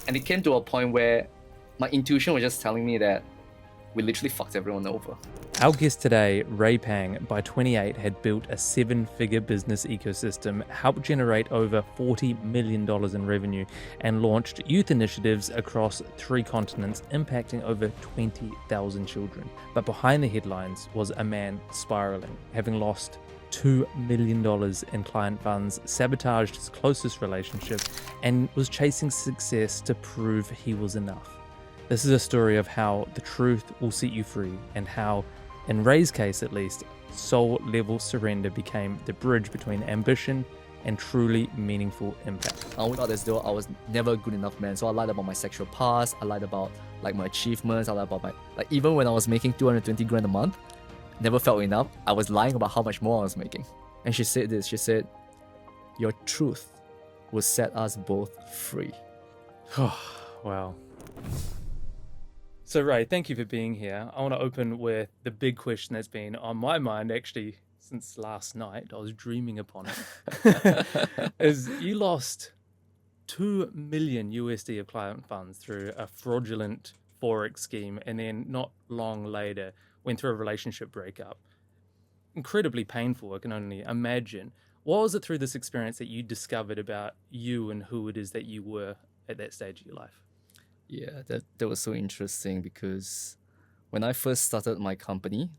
And it came to a point where my intuition was just telling me that we literally fucked everyone over. Our guest today, Ray Pang, by 28 had built a 7-figure business ecosystem, helped generate over $40 million in revenue, and launched youth initiatives across 3 continents, impacting over 20,000 children. But behind the headlines was a man spiraling, having lost $2 million in client funds, sabotaged his closest relationship, and was chasing success to prove he was enough. This is a story of how the truth will set you free, and how, in Ray's case at least, soul-level surrender became the bridge between ambition and truly meaningful impact. I felt as though I was never a good enough man. So I lied about my sexual past, I lied about like my achievements, I lied about my, like even when I was making 220 grand a month, never felt enough, I was lying about how much more I was making. And she said this, she said, "Your truth will set us both free." Wow. So Ray, thank you for being here. I want to open with the big question that's been on my mind actually since last night. I was dreaming upon it. Is you lost $2 million USD of client funds through a fraudulent Forex scheme, and then not long later went through a relationship breakup. Incredibly painful, I can only imagine. What was it through this experience that you discovered about you and who it is that you were at that stage of your life? Yeah, that was so interesting because when I first started my company,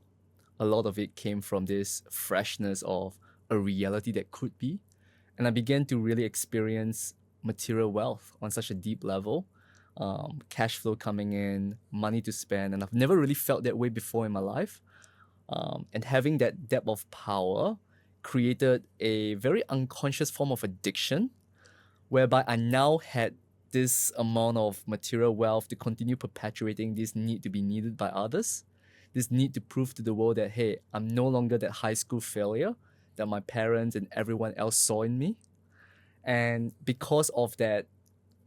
a lot of it came from this freshness of a reality that could be. And I began to really experience material wealth on such a deep level, cash flow coming in, money to spend. And I've never really felt that way before in my life. And having that depth of power created a very unconscious form of addiction, whereby I now had this amount of material wealth to continue perpetuating this need to be needed by others, this need to prove to the world that, hey, I'm no longer that high school failure that my parents and everyone else saw in me. And because of that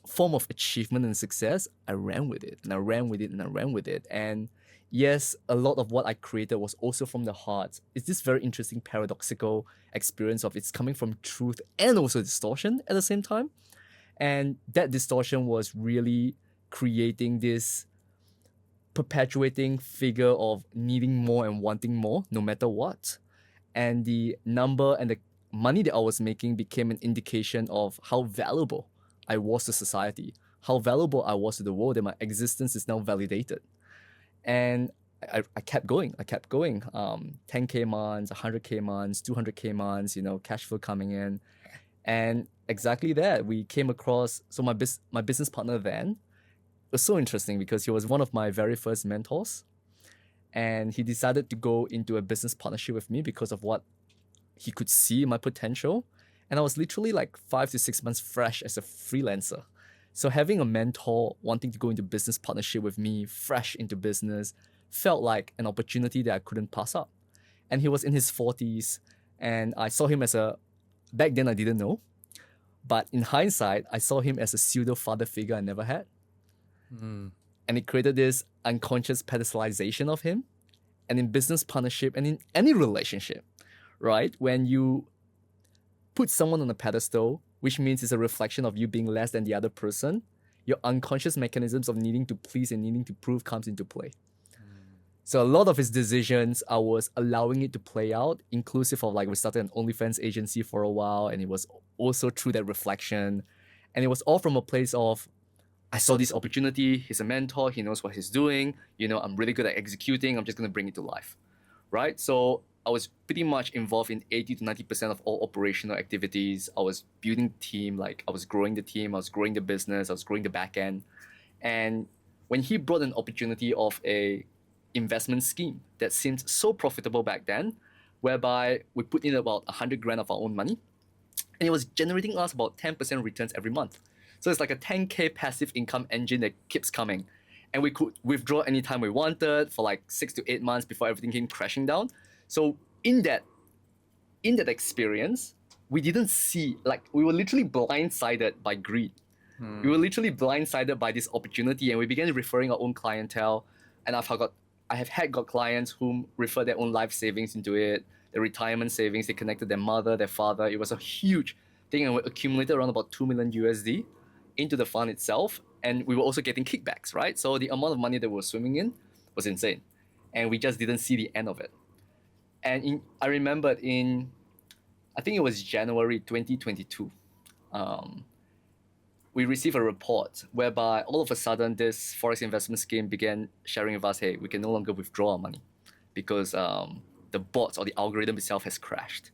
form of achievement and success, I ran with it and I ran with it and I ran with it. And yes, a lot of what I created was also from the heart. It's this very interesting paradoxical experience of it's coming from truth and also distortion at the same time. And that distortion was really creating this perpetuating figure of needing more and wanting more no matter what. And the number and the money that I was making became an indication of how valuable I was to society, how valuable I was to the world, that my existence is now validated. And I kept going. 10K months, 100K months, 200K months, cash flow coming in. And exactly that, we came across, so my business partner then, it was so interesting because he was one of my very first mentors. And he decided to go into a business partnership with me because of what he could see in my potential. And I was literally like 5 to 6 months fresh as a freelancer. So having a mentor wanting to go into business partnership with me, fresh into business, felt like an opportunity that I couldn't pass up. And he was in his 40s, and I saw him as back then I didn't know, but in hindsight, I saw him as a pseudo father figure I never had. And it created this unconscious pedestalization of him. And in business partnership and in any relationship, right? When you put someone on a pedestal, which means it's a reflection of you being less than the other person, your unconscious mechanisms of needing to please and needing to prove comes into play. So a lot of his decisions, I was allowing it to play out, inclusive of like we started an OnlyFans agency for a while, and it was also through that reflection. And it was all from a place of, I saw this opportunity, he's a mentor, he knows what he's doing, I'm really good at executing, I'm just gonna bring it to life, right? So I was pretty much involved in 80 to 90% of all operational activities. I was building team, like I was growing the team, I was growing the business, I was growing the back end. And when he brought an opportunity of a investment scheme that seemed so profitable back then, whereby we put in about 100 grand of our own money, and it was generating us about 10% returns every month. So it's like a 10K passive income engine that keeps coming. And we could withdraw anytime we wanted for like 6 to 8 months before everything came crashing down. So in that experience, we didn't see, like we were literally blindsided by greed. We were literally blindsided by this opportunity, and we began referring our own clientele. And I have had clients whom refer their own life savings into it, their retirement savings. They connected their mother, their father. It was a huge thing, and we accumulated around about 2 million USD into the fund itself, and we were also getting kickbacks, right? So the amount of money that we were swimming in was insane, and we just didn't see the end of it. And I remembered I think it was January 2022, we received a report whereby all of a sudden this forex investment scheme began sharing with us, hey, we can no longer withdraw our money because the bots or the algorithm itself has crashed.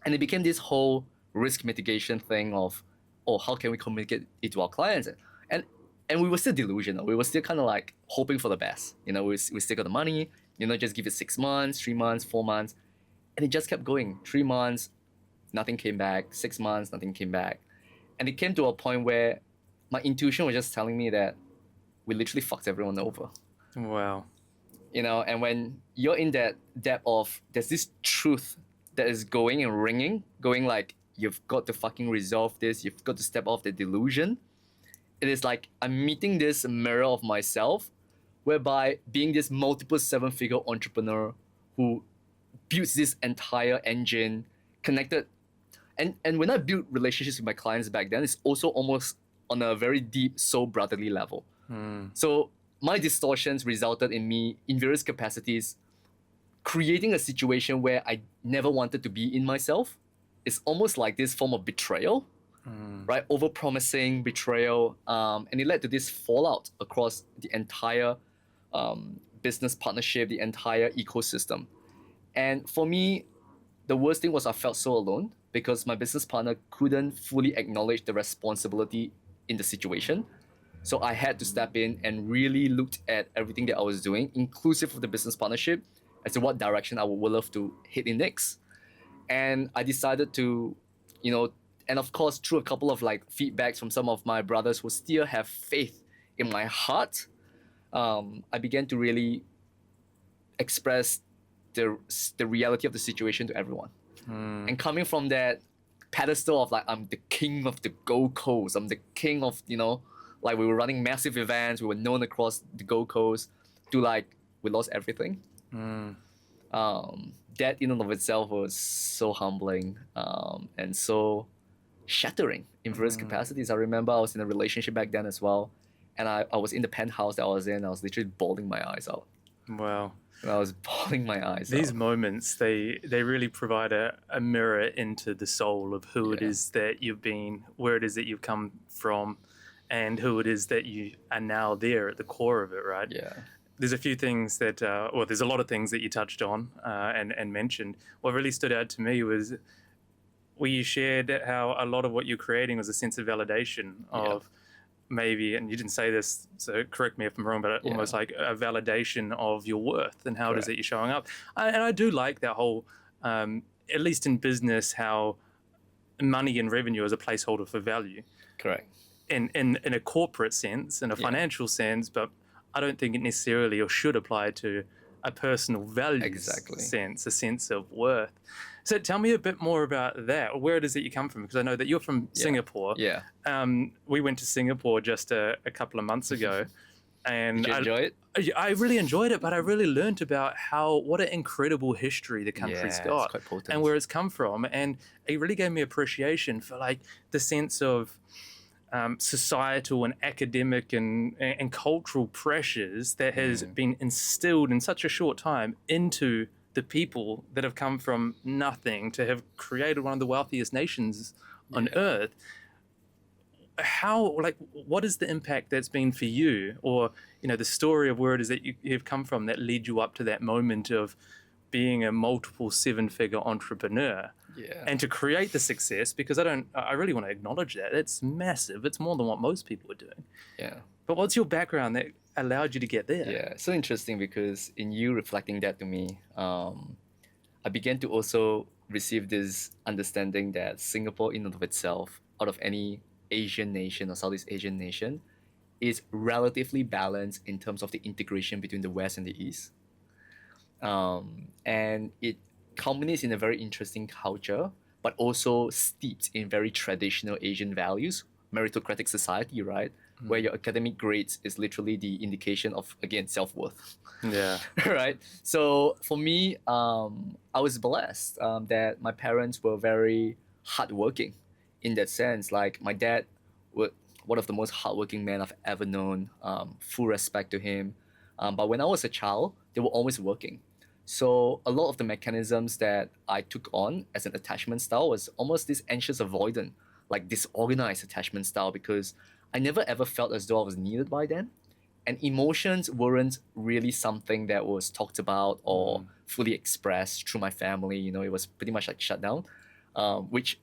And it became this whole risk mitigation thing of, oh, how can we communicate it to our clients? And we were still delusional. We were still kind of like hoping for the best. We still got the money, just give it 6 months, 3 months, 4 months. And it just kept going. 3 months, nothing came back. 6 months, nothing came back. And it came to a point where my intuition was just telling me that we literally fucked everyone over. Wow. And when you're in that depth of, there's this truth that is going and ringing, going like, you've got to fucking resolve this, you've got to step off the delusion. It is like I'm meeting this mirror of myself, whereby being this multiple 7-figure entrepreneur who builds this entire engine, connected. And when I build relationships with my clients back then, it's also almost on a very deep soul brotherly level. So my distortions resulted in me, in various capacities, creating a situation where I never wanted to be in myself. It's almost like this form of betrayal, right? Overpromising, betrayal, and it led to this fallout across the entire business partnership, the entire ecosystem. And for me, the worst thing was I felt so alone because my business partner couldn't fully acknowledge the responsibility in the situation. So I had to step in and really looked at everything that I was doing, inclusive of the business partnership, as to what direction I would love to hit in next. And I decided to, and of course, through a couple of like feedbacks from some of my brothers who still have faith in my heart, I began to really express the reality of the situation to everyone. And coming from that pedestal of like, I'm the king of the Gold Coast, I'm the king of, like we were running massive events, we were known across the Gold Coast, to like, we lost everything. That in and of itself was so humbling and so shattering in various capacities. I remember I was in a relationship back then as well, and I was in the penthouse that I was in. I was literally bawling my eyes out. Wow. And I was bawling my eyes out. These moments, they really provide a mirror into the soul of who it is that you've been, where it is that you've come from, and who it is that you are now there at the core of it, right? Yeah. There's a few things that, there's a lot of things that you touched on and mentioned. What really stood out to me was where you shared how a lot of what you're creating was a sense of validation of maybe, and you didn't say this, so correct me if I'm wrong, but almost like a validation of your worth and how it is that you're showing up. And I do like that whole, at least in business, how money and revenue is a placeholder for value. Correct. In a corporate sense, in a financial sense, but I don't think it necessarily or should apply to a personal value sense, a sense of worth. So tell me a bit more about that. Where it is that you come from? Because I know that you're from Singapore. Yeah. We went to Singapore just a couple of months ago. And Did you enjoy it? I really enjoyed it, but I really learned about what an incredible history the country's got. It's quite potent. And where it's come from. And it really gave me appreciation for like the sense of societal and academic and cultural pressures that has been instilled in such a short time into the people that have come from nothing to have created one of the wealthiest nations on earth. What is the impact that's been for you, or the story of where it is that you've come from that led you up to that moment of being a multiple 7-figure entrepreneur? And to create the success, because I really want to acknowledge that it's massive. It's more than what most people are doing. But what's your background that allowed you to get there? It's so interesting because in you reflecting that to me, I began to also receive this understanding that Singapore in and of itself, out of any Asian nation or Southeast Asian nation, is relatively balanced in terms of the integration between the West and the East. And it culminates in a very interesting culture, but also steeped in very traditional Asian values, meritocratic society, right? Where your academic grades is literally the indication of, again, self-worth. Right? So for me, I was blessed that my parents were very hardworking in that sense. Like my dad one of the most hardworking men I've ever known. Full respect to him. But when I was a child, they were always working. So a lot of the mechanisms that I took on as an attachment style was almost this anxious avoidant, like disorganized attachment style, because I never ever felt as though I was needed by them. And emotions weren't really something that was talked about or fully expressed through my family. You know, it was pretty much like shut down, which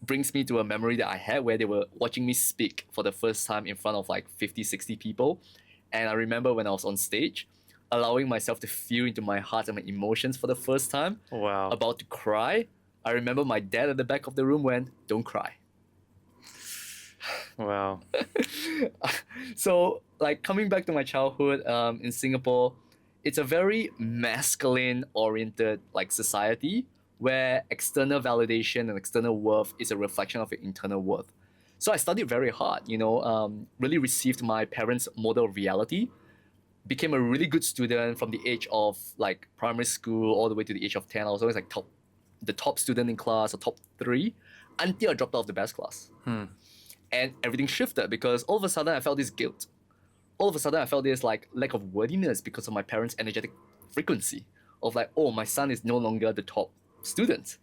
brings me to a memory that I had where they were watching me speak for the first time in front of like 50, 60 people. And I remember when I was on stage, allowing myself to feel into my heart and my emotions for the first time, Wow. about to cry. I remember my dad at the back of the room went, "Don't cry." Wow. So, like, coming back to my childhood in Singapore, it's a very masculine oriented like society where external validation and external worth is a reflection of your internal worth. So I studied very hard, really received my parents' model of reality, became a really good student from the age of like primary school all the way to the age of 10. I was always like the top student in class or top three until I dropped out of the best class. And everything shifted because all of a sudden I felt this guilt. All of a sudden I felt this like lack of worthiness because of my parents' energetic frequency of like, oh, my son is no longer the top student,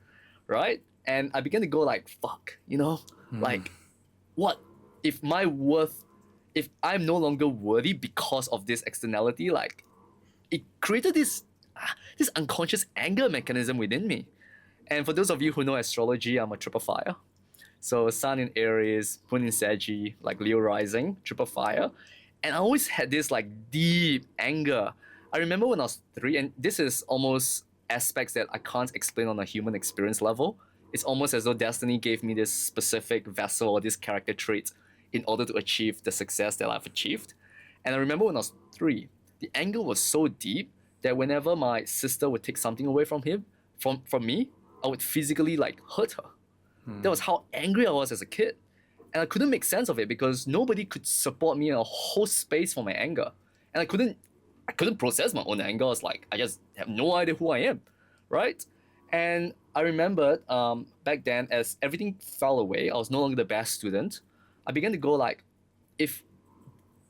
right? And I began to go like, fuck, like what if my worth, if I'm no longer worthy because of this externality, like it created this unconscious anger mechanism within me. And for those of you who know astrology, I'm a triple fire. So Sun in Aries, Moon in Saggy, like Leo rising, triple fire. And I always had this like deep anger. I remember when I was 3, and this is almost aspects that I can't explain on a human experience level. It's almost as though destiny gave me this specific vessel or this character trait in order to achieve the success that I've achieved. And I remember when I was 3, the anger was so deep that whenever my sister would take something away from me, I would physically like hurt her. That was how angry I was as a kid. And I couldn't make sense of it because nobody could support me in a whole space for my anger. And I couldn't process my own anger. I was like, I just have no idea who I am, right? And I remembered back then, as everything fell away, I was no longer the best student. I began to go like, if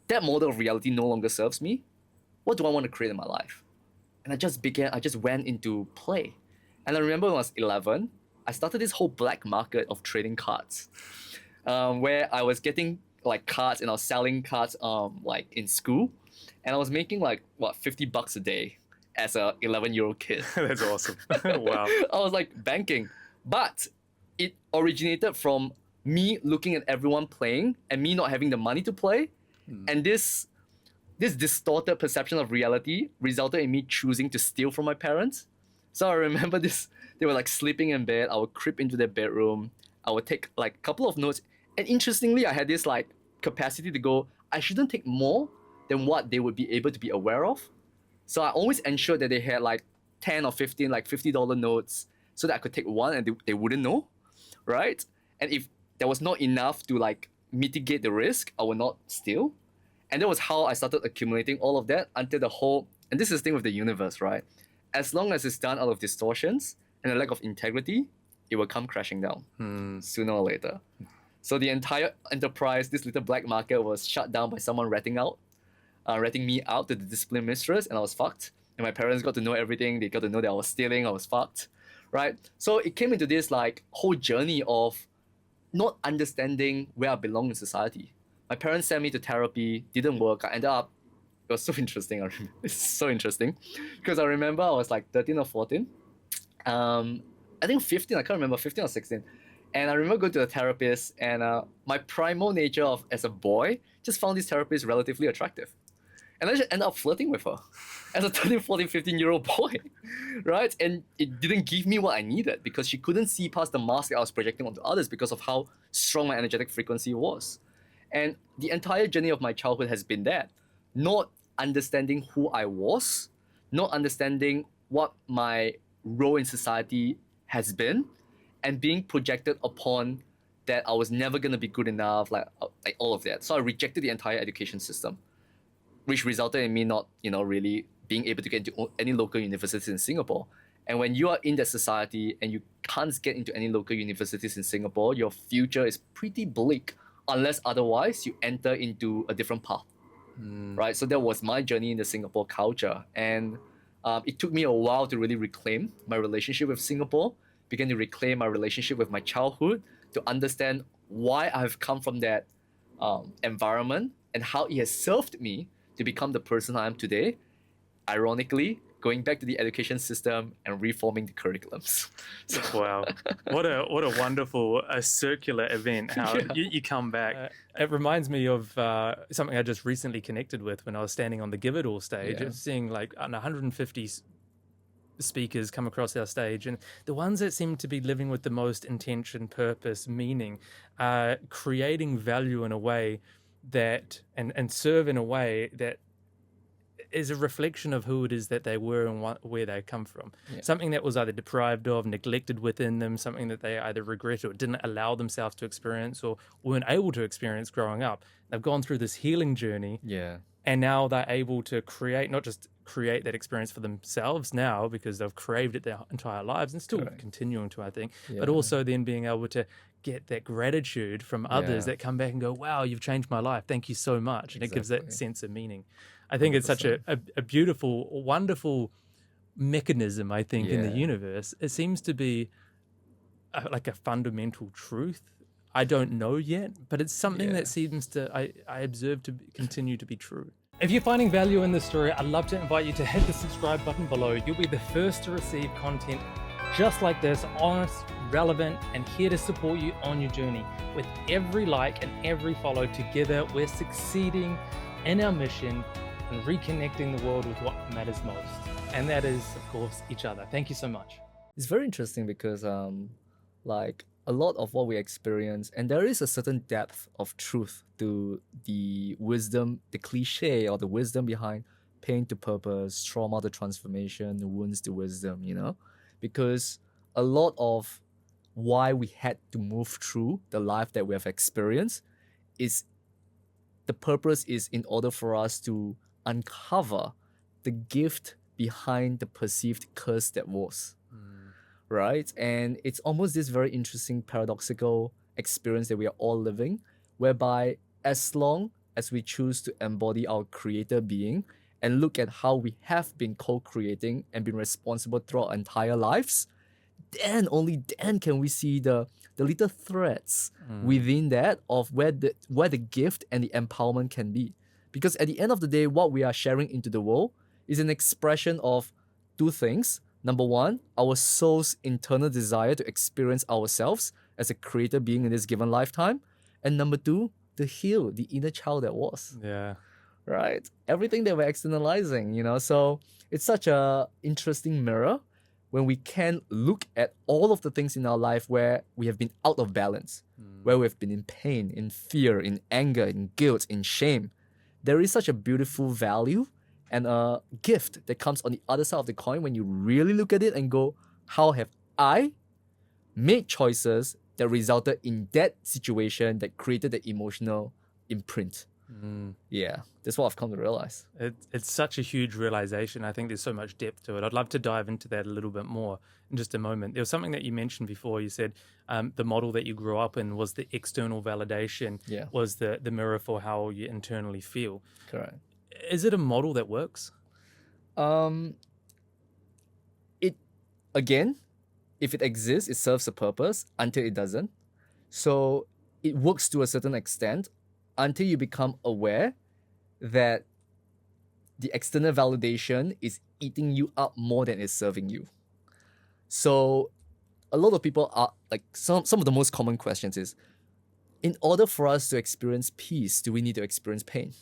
that model of reality no longer serves me, what do I want to create in my life? And I just went into play. And I remember when I was 11, I started this whole black market of trading cards, where I was getting like cards and I was selling cards like in school, and I was making like what $50 a day as a 11-year-old kid. That's awesome. Wow. I was like banking, but it originated from me looking at everyone playing and me not having the money to play, and this distorted perception of reality resulted in me choosing to steal from my parents. So I remember this. They were like sleeping in bed. I would creep into their bedroom. I would take like a couple of notes. And interestingly, I had this like capacity to go, I shouldn't take more than what they would be able to be aware of. So I always ensured that they had like 10 or 15, like $50 notes so that I could take one and they wouldn't know, right? And if there was not enough to like mitigate the risk, I would not steal. And that was how I started accumulating all of that until and this is the thing with the universe, right? As long as it's done out of distortions and a lack of integrity, it will come crashing down sooner or later. So the entire enterprise, this little black market, was shut down by someone ratting me out to the discipline mistress, and I was fucked. And my parents got to know everything. They got to know that I was stealing. I was fucked, right? So it came into this like whole journey of not understanding where I belong in society. My parents sent me to therapy, didn't work. I ended up, it was so interesting. It's so interesting because I remember I was like 13 or 14. I think 15, I can't remember, 15 or 16. And I remember going to the therapist, and my primal nature as a boy just found this therapist relatively attractive. And I just ended up flirting with her as a 13, 14, 15-year-old boy, right? And it didn't give me what I needed because she couldn't see past the mask I was projecting onto others because of how strong my energetic frequency was. And the entire journey of my childhood has been that. Not understanding who I was, not understanding what my role in society has been, and being projected upon that I was never going to be good enough, like all of that. So I rejected the entire education system, which resulted in me not, really being able to get into any local universities in Singapore. And when you are in that society and you can't get into any local universities in Singapore, your future is pretty bleak unless otherwise you enter into a different path, right? So that was my journey in the Singapore culture. And it took me a while to really reclaim my relationship with Singapore, begin to reclaim my relationship with my childhood, to understand why I've come from that environment and how it has served me to become the person I am today. Ironically, going back to the education system and reforming the curriculums. So, Wow, what a wonderful circular event. How you come back. It reminds me of something I just recently connected with when I was standing on the Give It All stage, seeing like 150 speakers come across our stage, and the ones that seem to be living with the most intention, purpose, meaning, creating value in a way that and serve in a way that is a reflection of who it is that they were and where they come from. Something that was either deprived of, neglected within them, something that they either regret or didn't allow themselves to experience or weren't able to experience growing up. They've gone through this healing journey. And now they're able to create, not just create that experience for themselves now because they've craved it their entire lives and still continuing to, I think, but also then being able to get that gratitude from others that come back and go, wow, you've changed my life. Thank you so much. And it gives that sense of meaning. I think 100%. It's such a beautiful, wonderful mechanism, I think, in the universe. It seems to be like a fundamental truth. I don't know yet, but it's something that seems to, I observe to continue to be true. If you're finding value in this story, I'd love to invite you to hit the subscribe button below. You'll be the first to receive content just like this, honest, relevant, and here to support you on your journey. With every like and every follow, together we're succeeding in our mission and reconnecting the world with what matters most. And that is, of course, each other. Thank you so much. It's very interesting because like a lot of what we experience, and there is a certain depth of truth to the wisdom, the cliche or the wisdom behind pain to purpose, trauma to transformation, wounds to wisdom, you know? Because a lot of why we had to move through the life that we have experienced is the purpose is in order for us to uncover the gift behind the perceived curse that was. Right? And it's almost this very interesting paradoxical experience that we are all living, whereby as long as we choose to embody our creator being and look at how we have been co-creating and been responsible throughout our entire lives, then only then can we see the little threads within that of where the gift and the empowerment can be. Because at the end of the day, what we are sharing into the world is an expression of two things. Number one, our soul's internal desire to experience ourselves as a creator being in this given lifetime. And number two, to heal the inner child that was. Right? Everything that we're externalizing, you know. So it's such a interesting mirror when we can look at all of the things in our life where we have been out of balance, where we've been in pain, in fear, in anger, in guilt, in shame. There is such a beautiful value and a gift that comes on the other side of the coin when you really look at it and go, how have I made choices that resulted in that situation that created the emotional imprint? Yeah, that's what I've come to realize. It's such a huge realization. I think there's so much depth to it. I'd love to dive into that a little bit more in just a moment. There was something that you mentioned before. You said the model that you grew up in was the external validation, was the mirror for how you internally feel. Correct. Is it a model that works? It again, if it exists, it serves a purpose until it doesn't. So it works to a certain extent until you become aware that the external validation is eating you up more than it's serving you. So a lot of people are like some of the most common questions is, in order for us to experience peace, do we need to experience pain?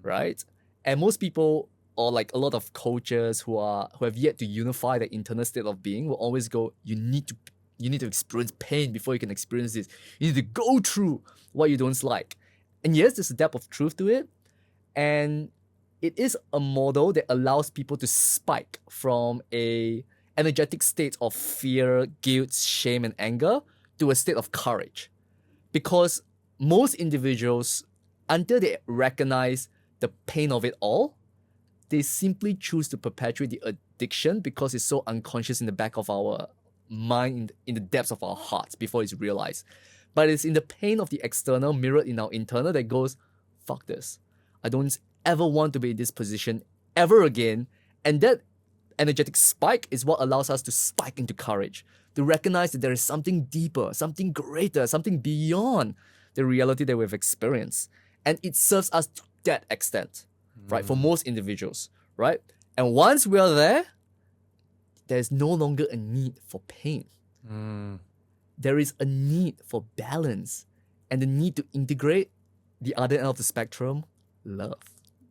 Right? And most people, or like a lot of coaches who have yet to unify the internal state of being, will always go, you need to experience pain before you can experience this. You need to go through what you don't like. And yes, there's a depth of truth to it. And it is a model that allows people to spike from a energetic state of fear, guilt, shame, and anger to a state of courage. Because most individuals, until they recognize the pain of it all, they simply choose to perpetuate the addiction because it's so unconscious in the back of our mind, in the depths of our hearts before it's realized. But it's in the pain of the external mirrored in our internal that goes, fuck this. I don't ever want to be in this position ever again. And that energetic spike is what allows us to spike into courage, to recognize that there is something deeper, something greater, something beyond the reality that we've experienced. And it serves us to that extent, right? For most individuals, right? And once we are there, there is no longer a need for pain. There is a need for balance and the need to integrate the other end of the spectrum, love.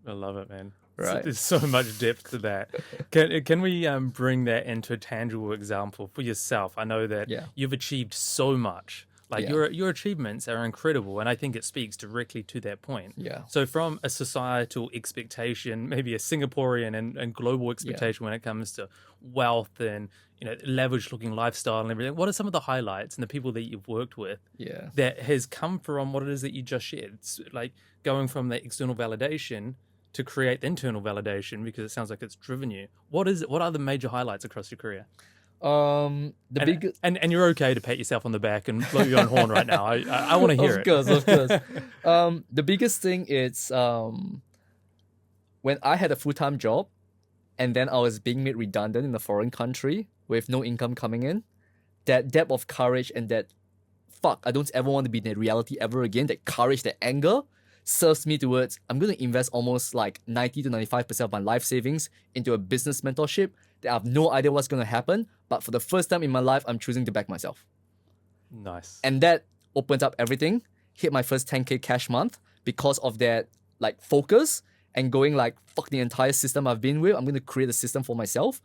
I love it, man. Right. There's so much depth to that. Can we bring that into a tangible example for yourself? I know that you've achieved so much. Like your achievements are incredible, and I think it speaks directly to that point. Yeah. So from a societal expectation, maybe a Singaporean and global expectation when it comes to wealth and lavish looking lifestyle and everything, what are some of the highlights and the people that you've worked with that has come from what it is that you just shared? It's like going from the external validation to create the internal validation, because it sounds like it's driven you. What are the major highlights across your career? And you're okay to pat yourself on the back and blow your own horn right now. I want to hear it. Of course. The biggest thing is when I had a full-time job and then I was being made redundant in a foreign country with no income coming in, that depth of courage and that, fuck, I don't ever want to be in that reality ever again, that courage, that anger, serves me towards, I'm going to invest almost like 90 to 95% of my life savings into a business mentorship that I have no idea what's going to happen, but for the first time in my life, I'm choosing to back myself. Nice. And that opens up everything. Hit my first 10K cash month because of that like focus and going like, fuck the entire system I've been with. I'm going to create a system for myself.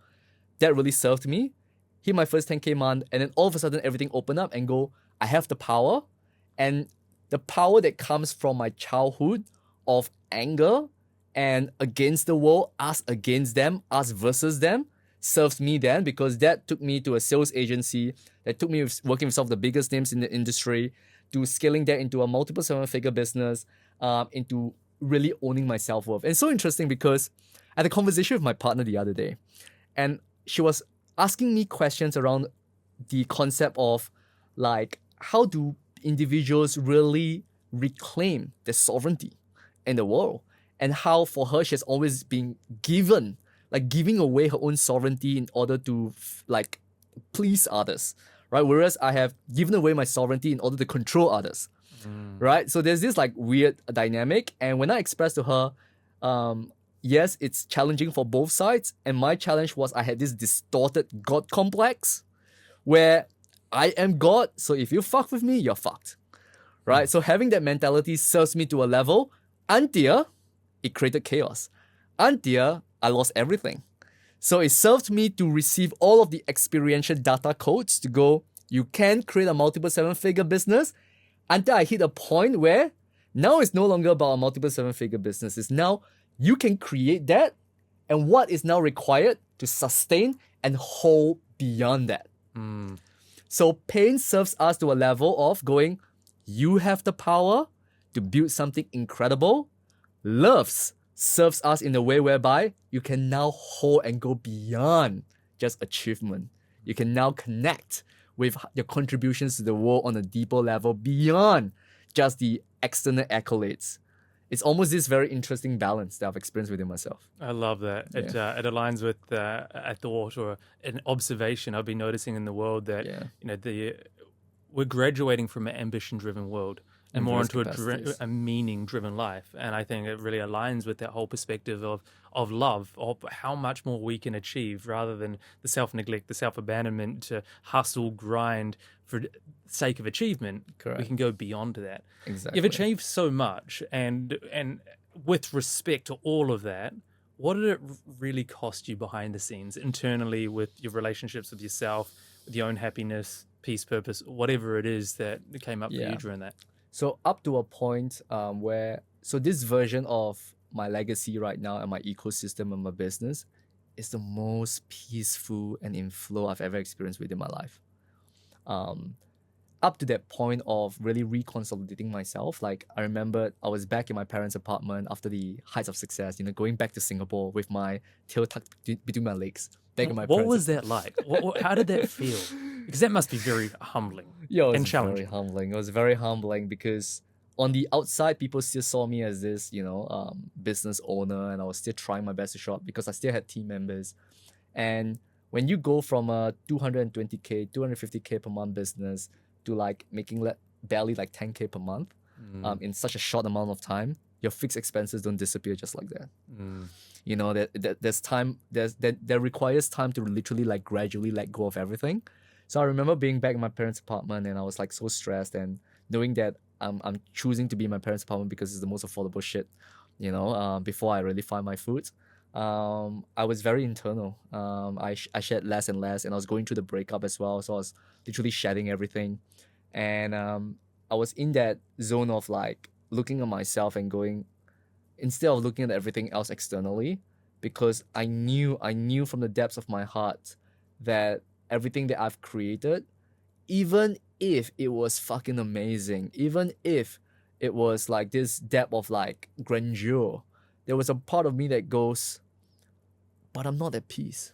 That really served me. Hit my first 10K month, and then all of a sudden everything opened up and go, I have the power. And the power that comes from my childhood of anger and against the world, us against them, us versus them, serves me then, because that took me to a sales agency, that took me working with some of the biggest names in the industry, to scaling that into a multiple seven-figure business, into really owning my self-worth. And it's so interesting because I had a conversation with my partner the other day, and she was asking me questions around the concept of like, how do individuals really reclaim their sovereignty in the world, and how for her she has always been giving away her own sovereignty in order to like please others, right? Whereas I have given away my sovereignty in order to control others, right? So there's this like weird dynamic, and when I expressed to her, yes, it's challenging for both sides, and my challenge was I had this distorted God complex where I am God, so if you fuck with me, you're fucked, right? So having that mentality serves me to a level until it created chaos. Until I lost everything. So it served me to receive all of the experiential data codes to go, you can create a multiple seven-figure business, until I hit a point where now it's no longer about a multiple seven-figure business. It's now you can create that, and what is now required to sustain and hold beyond that. So pain serves us to a level of going, you have the power to build something incredible. Love serves us in a way whereby you can now hold and go beyond just achievement. You can now connect with your contributions to the world on a deeper level beyond just the external accolades. It's almost this very interesting balance that I've experienced within myself. I love that. It aligns with a thought or an observation I've been noticing in the world that we're graduating from an ambition-driven world and more into a meaning-driven life. And I think it really aligns with that whole perspective of love, of how much more we can achieve rather than the self-neglect, the self-abandonment to hustle, grind for the sake of achievement. Correct. We can go beyond that. Exactly. You've achieved so much, and with respect to all of that, what did it really cost you behind the scenes, internally, with your relationships with yourself, with your own happiness, peace, purpose, whatever it is that came up for you during that? So up to a point where this version of my legacy right now and my ecosystem and my business is the most peaceful and in flow I've ever experienced within my life. up to that point of really reconsolidating myself, like I remember I was back in my parents' apartment after the heights of success, going back to Singapore with my tail tucked between my legs, back in my What parents' was that like? How did that feel? Because that must be very humbling Yeah, it was and challenging. very humbling. It was very humbling because on the outside, people still saw me as this, business owner, and I was still trying my best to show up because I still had team members. And when you go from a 220K, 250K per month business to like making barely like 10K per month, in such a short amount of time, your fixed expenses don't disappear just like that. There's time, that requires time to literally like gradually let go of everything. So I remember being back in my parents' apartment and I was like so stressed, and knowing that I'm choosing to be in my parents' apartment because it's the most affordable shit, before I really find my food. I was very internal. I shared less and less, and I was going through the breakup as well. So I was literally shedding everything. And I was in that zone of like looking at myself and going, instead of looking at everything else externally, because I knew from the depths of my heart that everything that I've created, even if it was fucking amazing, even if it was like this depth of like grandeur, there was a part of me that goes, but I'm not at peace.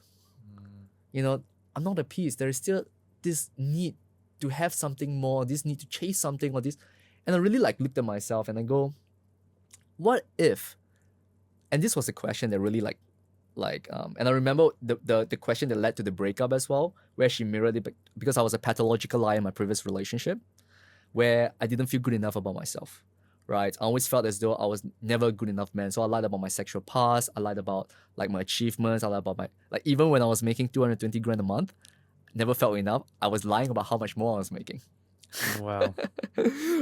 I'm not at peace. There is still this need to have something more, this need to chase something or this. And I really like looked at myself and I go, what if? And this was a question that really and I remember the question that led to the breakup as well, where she mirrored it because I was a pathological liar in my previous relationship, where I didn't feel good enough about myself, right? I always felt as though I was never a good enough man. So I lied about my sexual past. I lied about like my achievements. I lied about even when I was making 220 grand a month, never felt enough. I was lying about how much more I was making. Wow.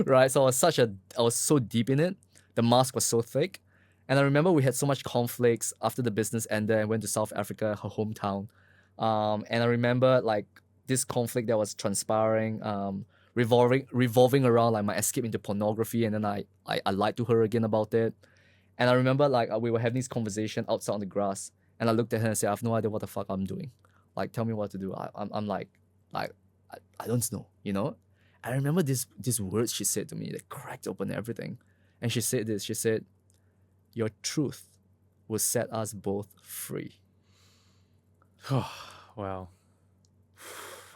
Right? So I was so deep in it. The mask was so thick. And I remember we had so much conflicts after the business ended. I went to South Africa, her hometown. And I remember like this conflict that was transpiring, revolving around like my escape into pornography. And then I lied to her again about it. And I remember like we were having this conversation outside on the grass. And I looked at her and said, I have no idea what the fuck I'm doing. Like, tell me what to do. I'm like, I don't know, I remember these words she said to me that cracked open everything. And she said this, she said, your truth will set us both free. Wow.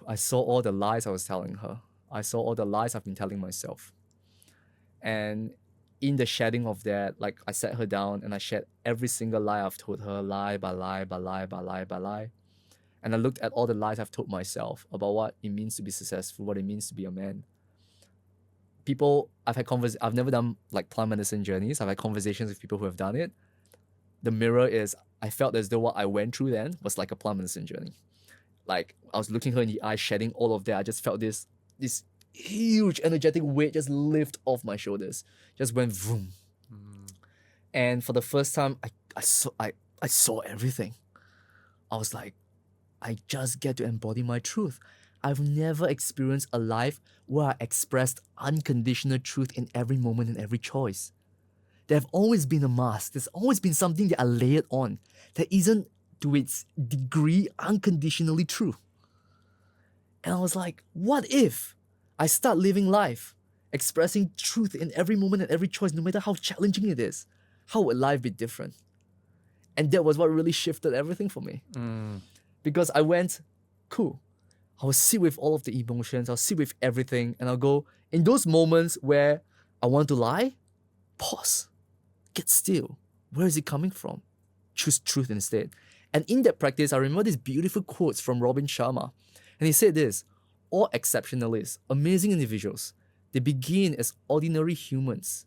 I saw all the lies I was telling her. I saw all the lies I've been telling myself. And in the shedding of that, like I sat her down and I shared every single lie I've told her, lie by lie by lie by lie by lie. And I looked at all the lies I've told myself about what it means to be successful, what it means to be a man. I've never done like plant medicine journeys. I've had conversations with people who have done it. The mirror is, I felt as though what I went through then was like a plant medicine journey. Like I was looking her in the eye, shedding all of that. I just felt this huge energetic weight just lift off my shoulders. Just went vroom. And for the first time, I saw everything. I was like, I just get to embody my truth. I've never experienced a life where I expressed unconditional truth in every moment and every choice. There have always been a mask. There's always been something that I layered on that isn't to its degree unconditionally true. And I was like, what if I start living life, expressing truth in every moment and every choice, no matter how challenging it is? How would life be different? And that was what really shifted everything for me. Because I went, cool. I'll sit with all of the emotions, I'll sit with everything, and I'll go, in those moments where I want to lie, pause, get still. Where is it coming from? Choose truth instead. And in that practice, I remember these beautiful quotes from Robin Sharma. And he said this, all exceptionalists, amazing individuals, they begin as ordinary humans,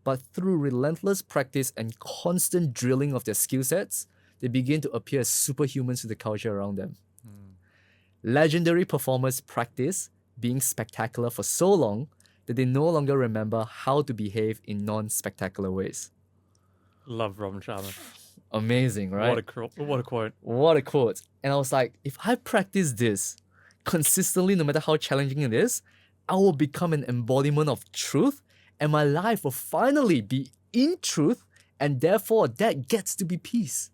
but through relentless practice and constant drilling of their skill sets, they begin to appear as superhumans to the culture around them. Legendary performers practice being spectacular for so long that they no longer remember how to behave in non-spectacular ways. Love Robin Sharma. Amazing, right? What a quote. What a quote. And I was like, if I practice this consistently, no matter how challenging it is, I will become an embodiment of truth and my life will finally be in truth, and therefore that gets to be peace.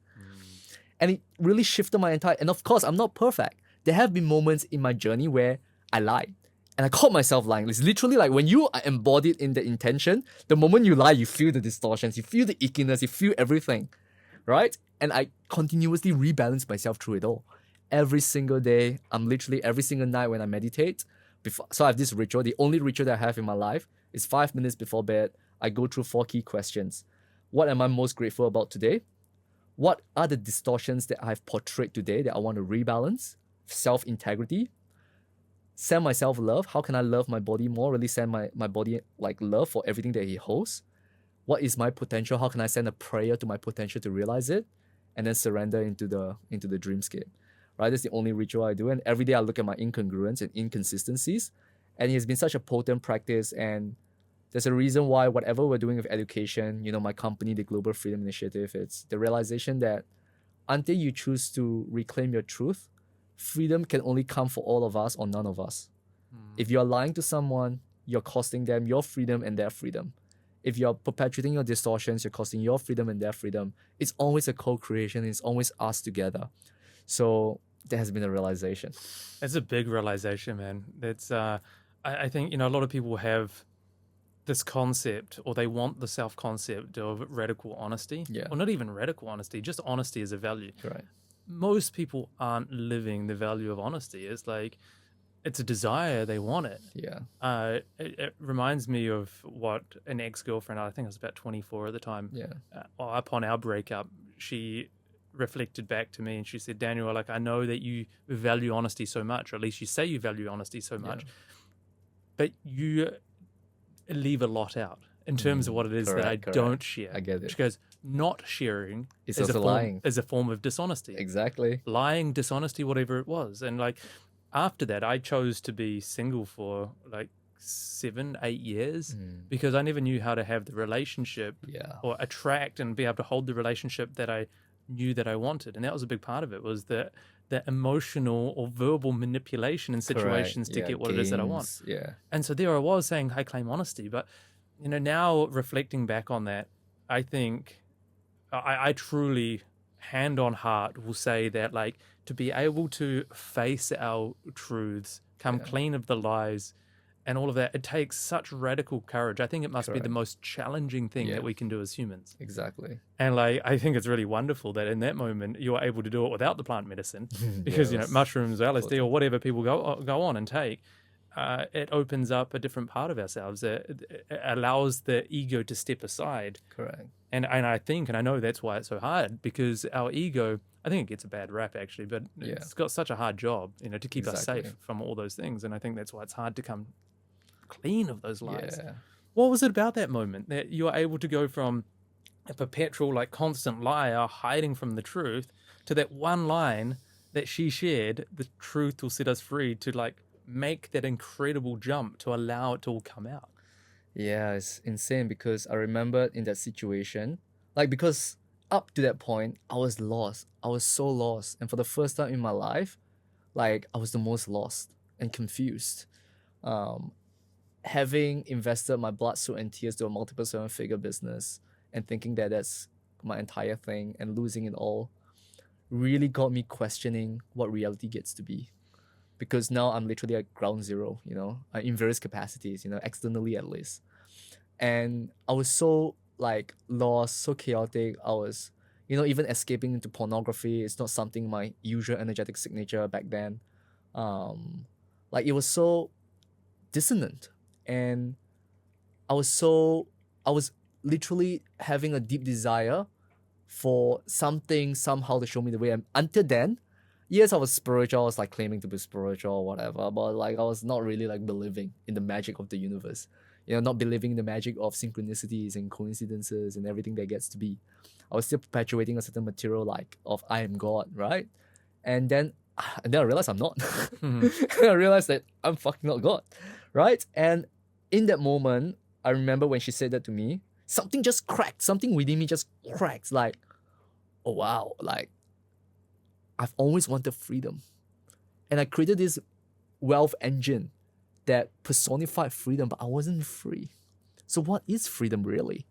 And it really shifted my entire... And of course, I'm not perfect. There have been moments in my journey where I lied. And I caught myself lying. It's literally like when you are embodied in the intention, the moment you lie, you feel the distortions, you feel the ickiness, you feel everything, right? And I continuously rebalance myself through it all. Every single day, I'm literally every single night when I meditate. So I have this ritual. The only ritual that I have in my life is 5 minutes before bed. I go through 4 key questions. What am I most grateful about today? What are the distortions that I've portrayed today that I want to rebalance? Self-integrity. Send myself love. How can I love my body more? Really send my body like love for everything that it holds. What is my potential? How can I send a prayer to my potential to realize it? And then surrender into the dreamscape. Right? That's the only ritual I do. And every day I look at my incongruence and inconsistencies. And it has been such a potent practice. And there's a reason why whatever we're doing with education, my company, the Global Freedom Initiative, it's the realization that until you choose to reclaim your truth, freedom can only come for all of us or none of us. If you're lying to someone, you're costing them your freedom and their freedom. If you're perpetuating your distortions, you're costing your freedom and their freedom. It's always a co-creation. It's always us together. So there has been a realization. It's a big realization, man. That's I think a lot of people have this concept, or they want the self-concept of radical honesty. Yeah. Or not even radical honesty, just honesty as a value. Right. Most people aren't living the value of honesty. It's like, it's a desire, they want it. Yeah. It reminds me of what an ex-girlfriend, I think I was about 24 at the time, upon our breakup, she reflected back to me and she said, Daniel, like, I know that you value honesty so much, or at least you say you value honesty so much, but you leave a lot out in terms of what it is that I don't share. I get it. She goes, not sharing is also lying. Is a form of dishonesty. Exactly. Lying, dishonesty, whatever it was. And like, after that, I chose to be single for like 7-8 years because I never knew how to have the relationship or attract and be able to hold the relationship that I knew that I wanted. And that was a big part of it, was the emotional or verbal manipulation in situations to get what it is that I want. Yeah. And so there I was saying, I claim honesty. But, now reflecting back on that, I think I truly, hand on heart, will say that, like, to be able to face our truths, come clean of the lies and all of that, it takes such radical courage. I think it must be the most challenging thing that we can do as humans. Exactly. And like, I think it's really wonderful that in that moment you are able to do it without the plant medicine because, mushrooms, LSD, or whatever people go on and take, it opens up a different part of ourselves. It allows the ego to step aside. Correct. And I think, and I know that's why it's so hard, because our ego, I think it gets a bad rap actually, but it's got such a hard job, to keep us safe from all those things. And I think that's why it's hard to come clean of those lies. Yeah. What was it about that moment that you were able to go from a perpetual, like, constant liar hiding from the truth to that one line that she shared, the truth will set us free, to like make that incredible jump to allow it to all come out? Yeah, it's insane because I remember in that situation, like, because up to that point, I was lost. I was so lost. And for the first time in my life, like, I was the most lost and confused. Having invested my blood, sweat, and tears to a multiple 7-figure business and thinking that that's my entire thing and losing it all really got me questioning what reality gets to be. Because now I'm literally at ground zero, in various capacities, externally at least. And I was so, like, lost, so chaotic. I was, even escaping into pornography. It's not something my usual energetic signature back then. Like, it was so dissonant. And I was literally having a deep desire for something, somehow, to show me the way. And until then, yes, I was spiritual. I was like claiming to be spiritual or whatever, but like I was not really like believing in the magic of the universe. Not believing in the magic of synchronicities and coincidences and everything that gets to be. I was still perpetuating a certain material like of I am God, right? And then I realized I'm not. I realized that I'm fucking not God, right? And in that moment, I remember when she said that to me, something just cracked. Something within me just cracked. Like, oh wow, like, I've always wanted freedom. And I created this wealth engine that personified freedom, but I wasn't free. So what is freedom really?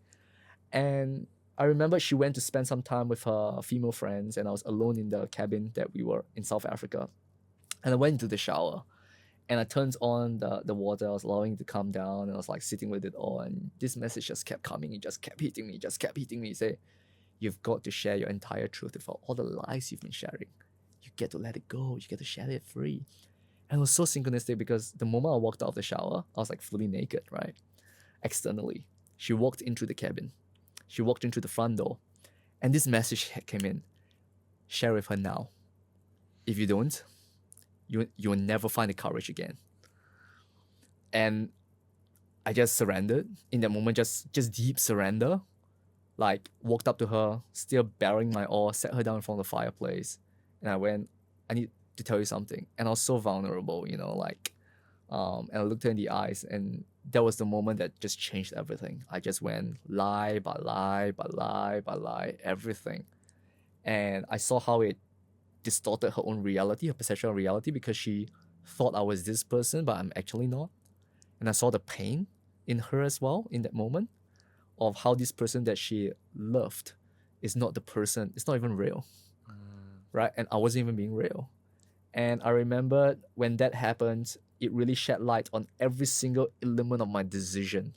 And I remember she went to spend some time with her female friends, and I was alone in the cabin that we were in South Africa. And I went into the shower. And I turned on the water. I was allowing it to calm down, and I was like sitting with it all. And this message just kept coming. It just kept hitting me. Just kept hitting me. Say, you've got to share your entire truth without all the lies you've been sharing. You get to let it go. You get to share it free. And it was so synchronistic because the moment I walked out of the shower, I was like fully naked, right? Externally. She walked into the cabin. She walked into the front door. And this message came in. Share with her now. If you don't, you will never find the courage again. And I just surrendered in that moment, just deep surrender. Like walked up to her, still bearing my oar, sat her down in front of the fireplace, and I went, I need to tell you something. And I was so vulnerable, and I looked her in the eyes, and that was the moment that just changed everything. I just went lie by lie by lie by lie, everything. And I saw how it distorted her own reality, her perception of reality, because she thought I was this person, but I'm actually not. And I saw the pain in her as well in that moment of how this person that she loved is not the person, it's not even real, right? And I wasn't even being real. And I remember when that happened, it really shed light on every single element of my decision.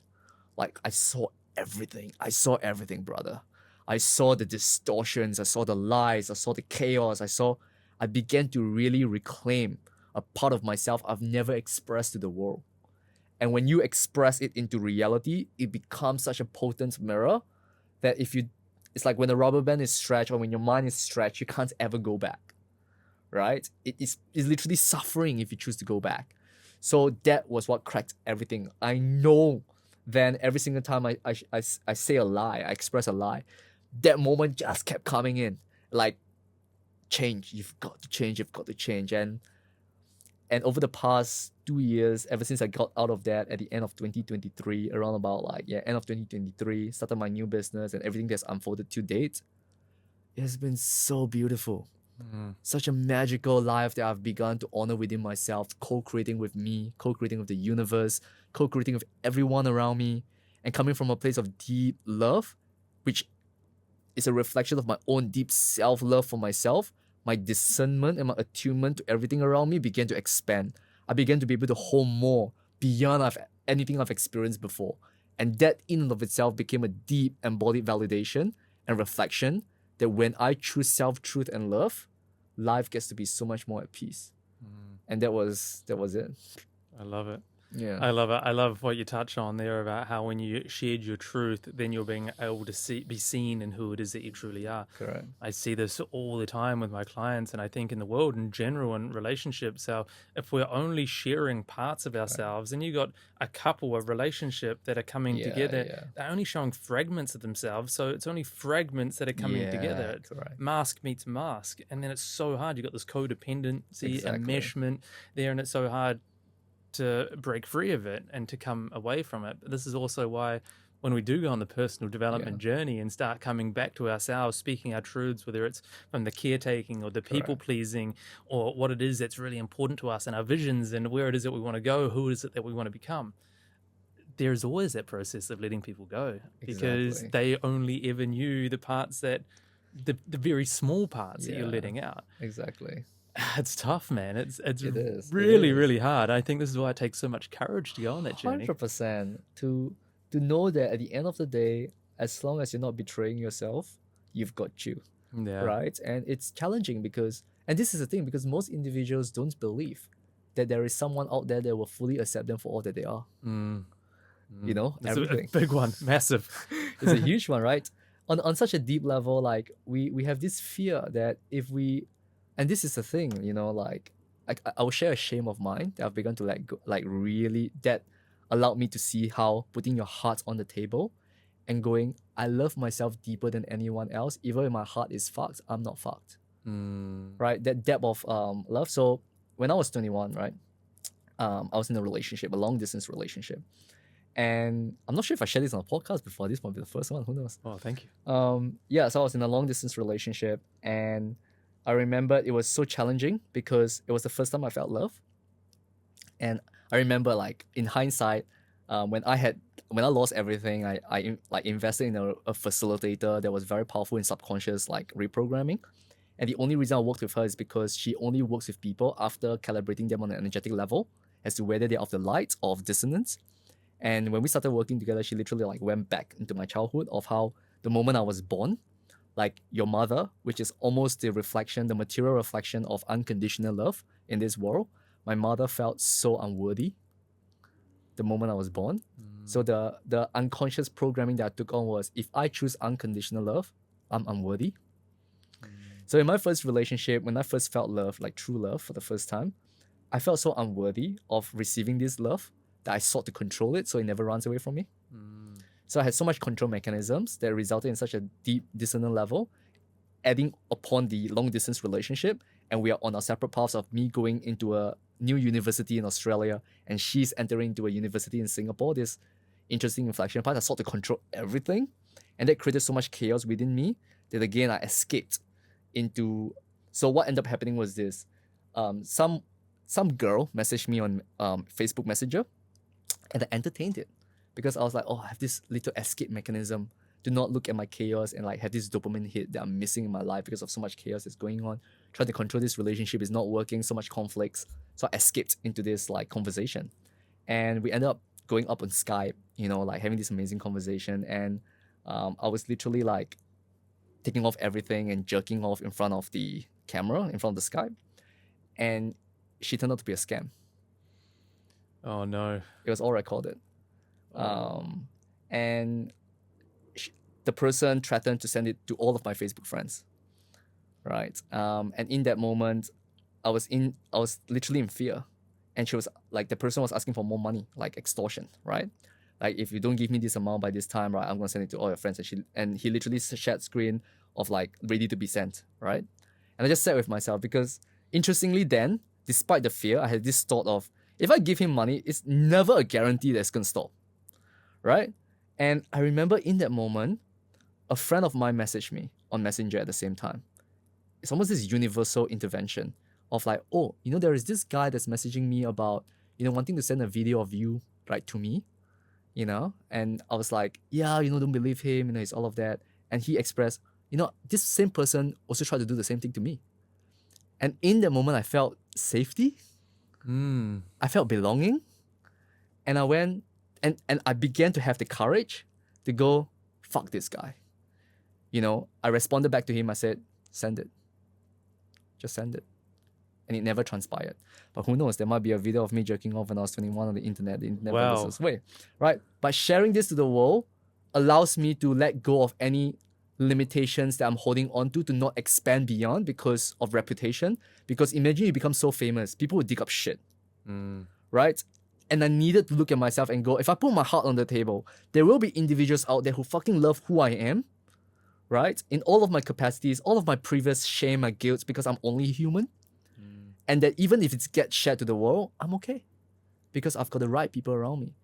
Like I saw everything, brother. I saw the distortions, I saw the lies, I saw the chaos, I began to really reclaim a part of myself I've never expressed to the world. And when you express it into reality, it becomes such a potent mirror that it's like when the rubber band is stretched or when your mind is stretched, you can't ever go back, right? It's literally suffering if you choose to go back. So that was what cracked everything. I know then every single time I say a lie, I express a lie, that moment just kept coming in. Like, change, you've got to change. And over the past 2 years, ever since I got out of that at the end of 2023, around about end of 2023, started my new business and everything that's unfolded to date, it has been so beautiful. Such a magical life that I've begun to honor within myself, co-creating with me, co-creating with the universe, co-creating with everyone around me, and coming from a place of deep love, which is a reflection of my own deep self-love for myself. My discernment and my attunement to everything around me began to expand. I began to be able to hold more beyond anything I've experienced before. And that in and of itself became a deep embodied validation and reflection that when I choose self-truth and love, life gets to be so much more at peace. And that was it. I love it. Yeah. I love it. I love what you touch on there about how when you shared your truth, then you're being able to be seen in who it is that you truly are. Correct. I see this all the time with my clients, and I think in the world in general and relationships, how if we're only sharing parts of ourselves, and you got a couple, a relationship that are coming together, they're only showing fragments of themselves. So it's only fragments that are coming together. Correct. Mask meets mask. And then it's so hard. You've got this codependency, enmeshment there, and it's so hard to break free of it and to come away from it. But this is also why when we do go on the personal development journey and start coming back to ourselves, speaking our truths, whether it's from the caretaking or the people pleasing or what it is that's really important to us and our visions and where it is that we want to go, who is it that we want to become, there's always that process of letting people go because they only ever knew the parts that the very small parts that you're letting out. Exactly. It's tough, man. It is really really hard. I think this is why it takes so much courage to go on that journey. 100%. To know that at the end of the day, as long as you're not betraying yourself, you've got you. Yeah. Right? And it's challenging because, and this is the thing, because most individuals don't believe that there is someone out there that will fully accept them for all that they are. You know, It's everything. a big one, massive. It's a huge one, right? On such a deep level, like we have this fear that if we, and this is the thing, you know, like I will share a shame of mine that I've begun to let go, like really, that allowed me to see how putting your heart on the table and going, I love myself deeper than anyone else. Even if my heart is fucked, I'm not fucked. Right? That depth of love. So when I was 21, right, I was in a relationship, a long distance relationship. And I'm not sure if I shared this on a podcast before. This might be the first one. Who knows? Oh, thank you. So I was in a long distance relationship, and I remember it was so challenging because it was the first time I felt love. And I remember, like in hindsight, when I lost everything, I invested in a facilitator that was very powerful in subconscious like reprogramming. And the only reason I worked with her is because she only works with people after calibrating them on an energetic level. as to whether they're of the light or of dissonance. And when we started working together, she literally like went back into my childhood of how the moment I was born, like your mother, which is almost the reflection, the material reflection of unconditional love in this world, my mother felt so unworthy the moment I was born. So the unconscious programming that I took on was, if I choose unconditional love, I'm unworthy. So in my first relationship, when I first felt love, like true love for the first time, I felt so unworthy of receiving this love that I sought to control it so it never runs away from me. So I had so much control mechanisms that resulted in such a deep dissonant level, adding upon the long distance relationship, and we are on our separate paths of me going into a new university in Australia and she's entering into a university in Singapore. This interesting inflection point. I sought to control everything, and that created so much chaos within me that again I escaped into. So what ended up happening was this: some girl messaged me on Facebook Messenger, and I entertained it because I was like, oh, I have this little escape mechanism to not look at my chaos and like have this dopamine hit that I'm missing in my life because of so much chaos that's going on. Trying to control this relationship is not working, so much conflicts. So I escaped into this like conversation, and we ended up going up on Skype, like having this amazing conversation. And I was literally like taking off everything and jerking off in front of the camera, in front of the Skype. And she turned out to be a scam. Oh no. It was all recorded. And the person threatened to send it to all of my Facebook friends. Right. And in that moment, I was literally in fear. And she was like, the person was asking for more money, like extortion, right? Like, if you don't give me this amount by this time, right, I'm gonna send it to all your friends. And he literally shared screen of like ready to be sent, right? And I just sat with myself because interestingly then, despite the fear, I had this thought of, if I give him money, it's never a guarantee that it's gonna stop, right? And I remember in that moment, a friend of mine messaged me on Messenger at the same time. It's almost this universal intervention of like, oh, there is this guy that's messaging me about, wanting to send a video of you, right, to me, and I was like, yeah, don't believe him, it's all of that. And he expressed, this same person also tried to do the same thing to me. And in that moment, I felt safety. I felt belonging. And I went, and I began to have the courage to go, fuck this guy. I responded back to him. I said, send it. Just send it. And it never transpired. But who knows? There might be a video of me jerking off when I was 21 on the internet. The internet Wow. goes this way, right? But sharing this to the world allows me to let go of any limitations that I'm holding on to not expand beyond because of reputation. Because imagine you become so famous, people will dig up shit, right? And I needed to look at myself and go, if I put my heart on the table, there will be individuals out there who fucking love who I am, right? In all of my capacities, all of my previous shame, my guilt, because I'm only human. And that even if it gets shared to the world, I'm okay. Because I've got the right people around me.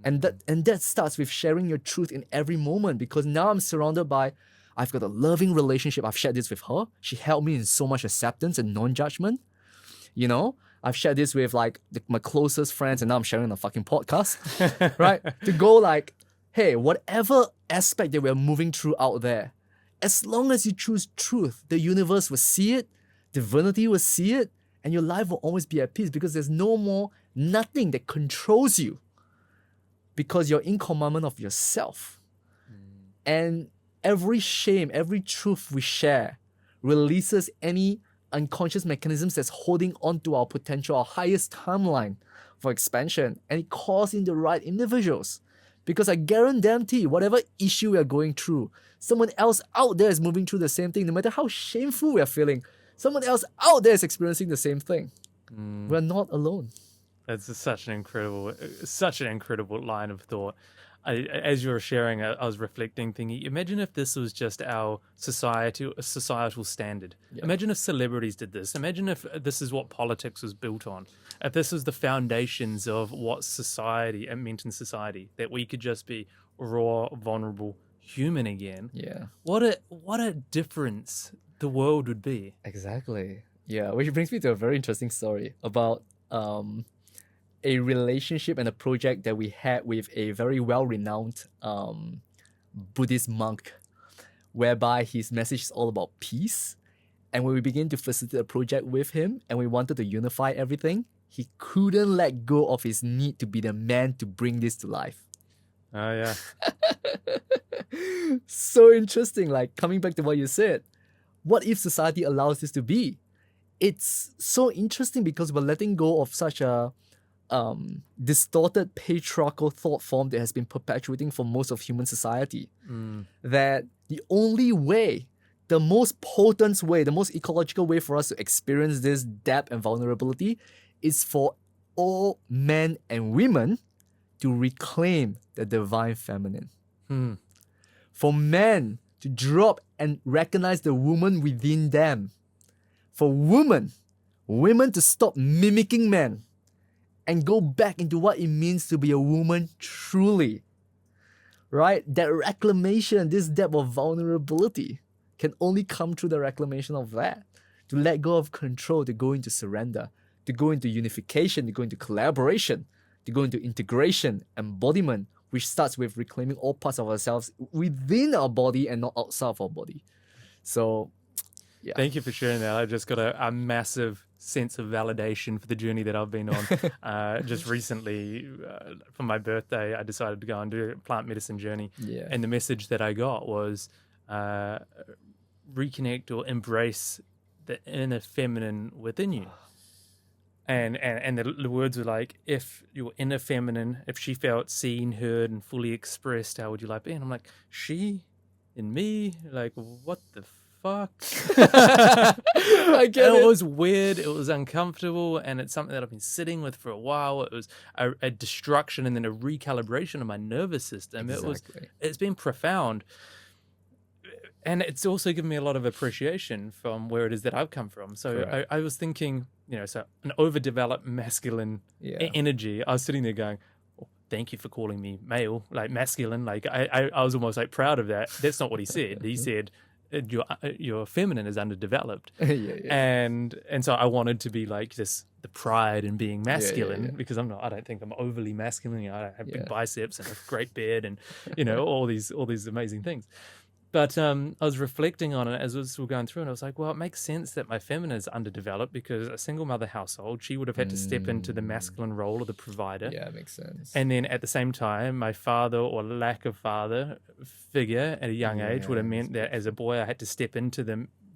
And that starts with sharing your truth in every moment, because now I'm surrounded by, I've got a loving relationship. I've shared this with her. She held me in so much acceptance and non-judgment. I've shared this with like my closest friends, and now I'm sharing on a fucking podcast, right? To go like, hey, whatever aspect that we're moving through out there, as long as you choose truth, the universe will see it, divinity will see it, and your life will always be at peace, because there's nothing that controls you, because you're in commandment of yourself. And every shame, every truth we share releases any unconscious mechanisms that's holding on to our potential, our highest timeline for expansion, and it calls in the right individuals. Because I guarantee whatever issue we are going through, someone else out there is moving through the same thing. No matter how shameful we are feeling, someone else out there is experiencing the same thing. We're not alone. That's such an incredible line of thought. As you were sharing, I was reflecting, thinking, imagine if this was just our societal standard. Yeah. Imagine if celebrities did this. Imagine if this is what politics was built on. If this was the foundations of what society meant in society, that we could just be raw, vulnerable, human again. Yeah. What a difference the world would be. Exactly. Yeah, which brings me to a very interesting story about a relationship and a project that we had with a very well-renowned Buddhist monk, whereby his message is all about peace. And when we began to facilitate a project with him and we wanted to unify everything, he couldn't let go of his need to be the man to bring this to life. Oh, yeah. So interesting, like coming back to what you said. What if society allows this to be? It's so interesting because we're letting go of such a distorted patriarchal thought form that has been perpetuating for most of human society. That the only way, the most potent way, the most ecological way for us to experience this depth and vulnerability is for all men and women to reclaim the divine feminine. For men to drop and recognize the woman within them. For women to stop mimicking men and go back into what it means to be a woman truly. Right? That reclamation, this depth of vulnerability can only come through the reclamation of that. To let go of control, to go into surrender, to go into unification, to go into collaboration, to go into integration, embodiment, which starts with reclaiming all parts of ourselves within our body and not outside of our body. So, yeah. Thank you for sharing that. I just got a massive sense of validation for the journey that I've been on. Just recently, for my birthday, I decided to go and do a plant medicine journey. Yeah. And the message that I got was reconnect or embrace the inner feminine within you. And the words were like, if your inner feminine, if she felt seen, heard, and fully expressed, how would you like be? And I'm like, she and me? Like, what the fuck? I get it was weird. It was uncomfortable. And it's something that I've been sitting with for a while. It was a destruction and then a recalibration of my nervous system. Exactly. It's been profound. And it's also given me a lot of appreciation from where it is that I've come from. So I was thinking, so an overdeveloped masculine energy. I was sitting there going, oh, thank you for calling me male, like masculine. Like I was almost like proud of that. That's not what he said. He said, your feminine is underdeveloped. And so I wanted to be like the pride in being masculine because I don't think I'm overly masculine. I have big biceps and a great beard and, all these amazing things. But I was reflecting on it as we were going through, and I was like, well, it makes sense that my feminine is underdeveloped because a single mother household, she would have had to step into the masculine role of the provider. Yeah, makes sense. And then at the same time, my father or lack of father figure at a young age would have meant that as a boy, I had to step into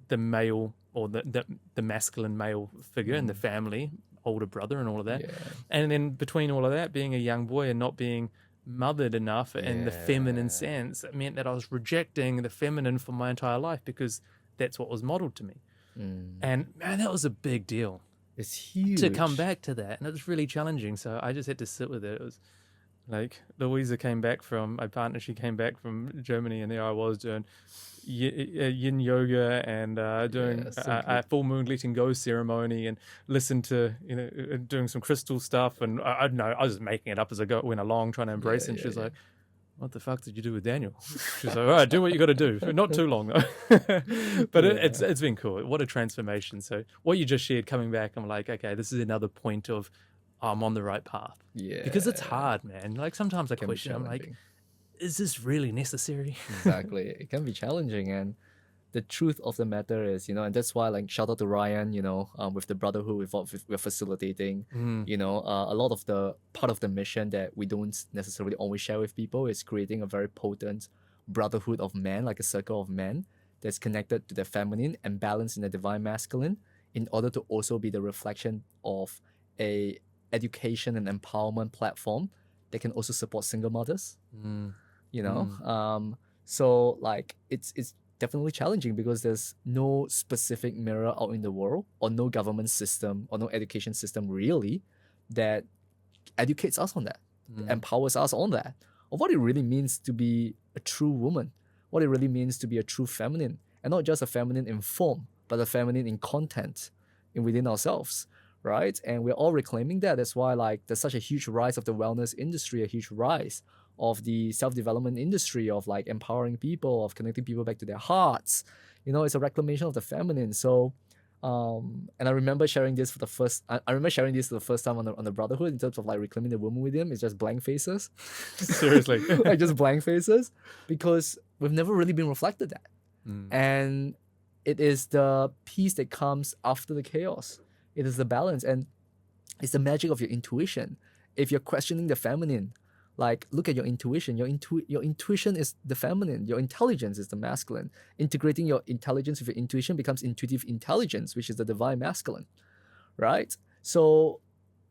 the male or the masculine male figure in the family, older brother and all of that. Yeah. And then between all of that, being a young boy and not being mothered enough in the feminine sense, it meant that I was rejecting the feminine for my entire life because that's what was modeled to me. And man, that was a big deal. It's huge to come back to that, and it was really challenging. So I just had to sit with it. It was like Louisa came back from my partner. She came back from Germany, and there I was doing yin yoga and doing a full moon letting go ceremony, and listened to doing some crystal stuff. And I don't know, I was just making it up as I went along, trying to embrace it. And she's like, "What the fuck did you do with Daniel?" She's like, "All right, do what you got to do. Not too long though." But it's been cool. What a transformation. So what you just shared, coming back, I'm like, okay, this is another point of I'm on the right path. Yeah. Because it's hard, man. Like sometimes I question, I'm like, is this really necessary? Exactly. It can be challenging, and the truth of the matter is, and that's why, like, shout out to Ryan, with the brotherhood we're facilitating. A lot of the part of the mission that we don't necessarily always share with people is creating a very potent brotherhood of men, like a circle of men that's connected to the feminine and balanced in the divine masculine, in order to also be the reflection of a education and empowerment platform that can also support single mothers. So like it's definitely challenging because there's no specific mirror out in the world, or no government system or no education system really that educates us on that, empowers us on that, of what it really means to be a true woman, what it really means to be a true feminine, and not just a feminine in form, but a feminine in content, in within ourselves, right? And we're all reclaiming that. That's why like there's such a huge rise of the wellness industry, a huge rise of the self-development industry, of like empowering people, of connecting people back to their hearts. It's a reclamation of the feminine. So and I remember sharing this for the first time on the brotherhood, in terms of like reclaiming the woman within. It's just blank faces. Seriously. Like just blank faces, because we've never really been reflected that. And it is the peace that comes after the chaos. It is the balance. And It's the magic of your intuition. If you're questioning the feminine, like look at your intuition. Your intuition is the feminine. Your intelligence is the masculine. Integrating your intelligence with your intuition becomes intuitive intelligence, which is the divine masculine, right? So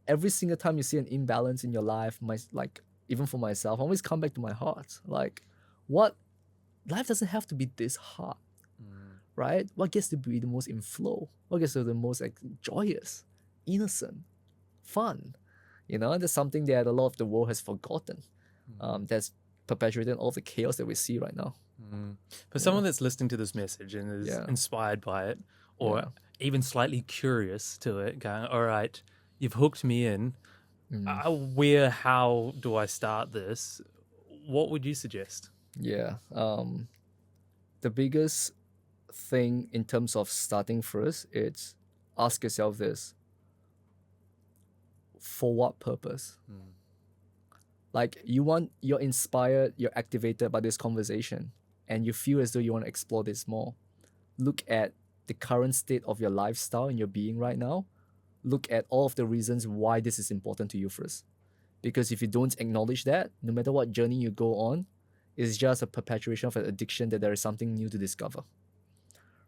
every single time you see an imbalance in your life, even for myself, I always come back to my heart. Like, what life doesn't have to be this hard, right? What gets to be the most in flow? What gets to be the most joyous, innocent, fun? That's something that a lot of the world has forgotten. That's perpetuating all the chaos that we see right now. For someone that's listening to this message and is inspired by it, or even slightly curious to it, going, all right, you've hooked me in. How do I start this? What would you suggest? Yeah. The biggest thing in terms of starting first, it's ask yourself this: for what purpose? Like you're inspired, you're activated by this conversation, and you feel as though you want to explore this more. Look at the current state of your lifestyle and your being right now. Look at all of the reasons why this is important to you first. Because if you don't acknowledge that, no matter what journey you go on, it's just a perpetuation of an addiction that there is something new to discover.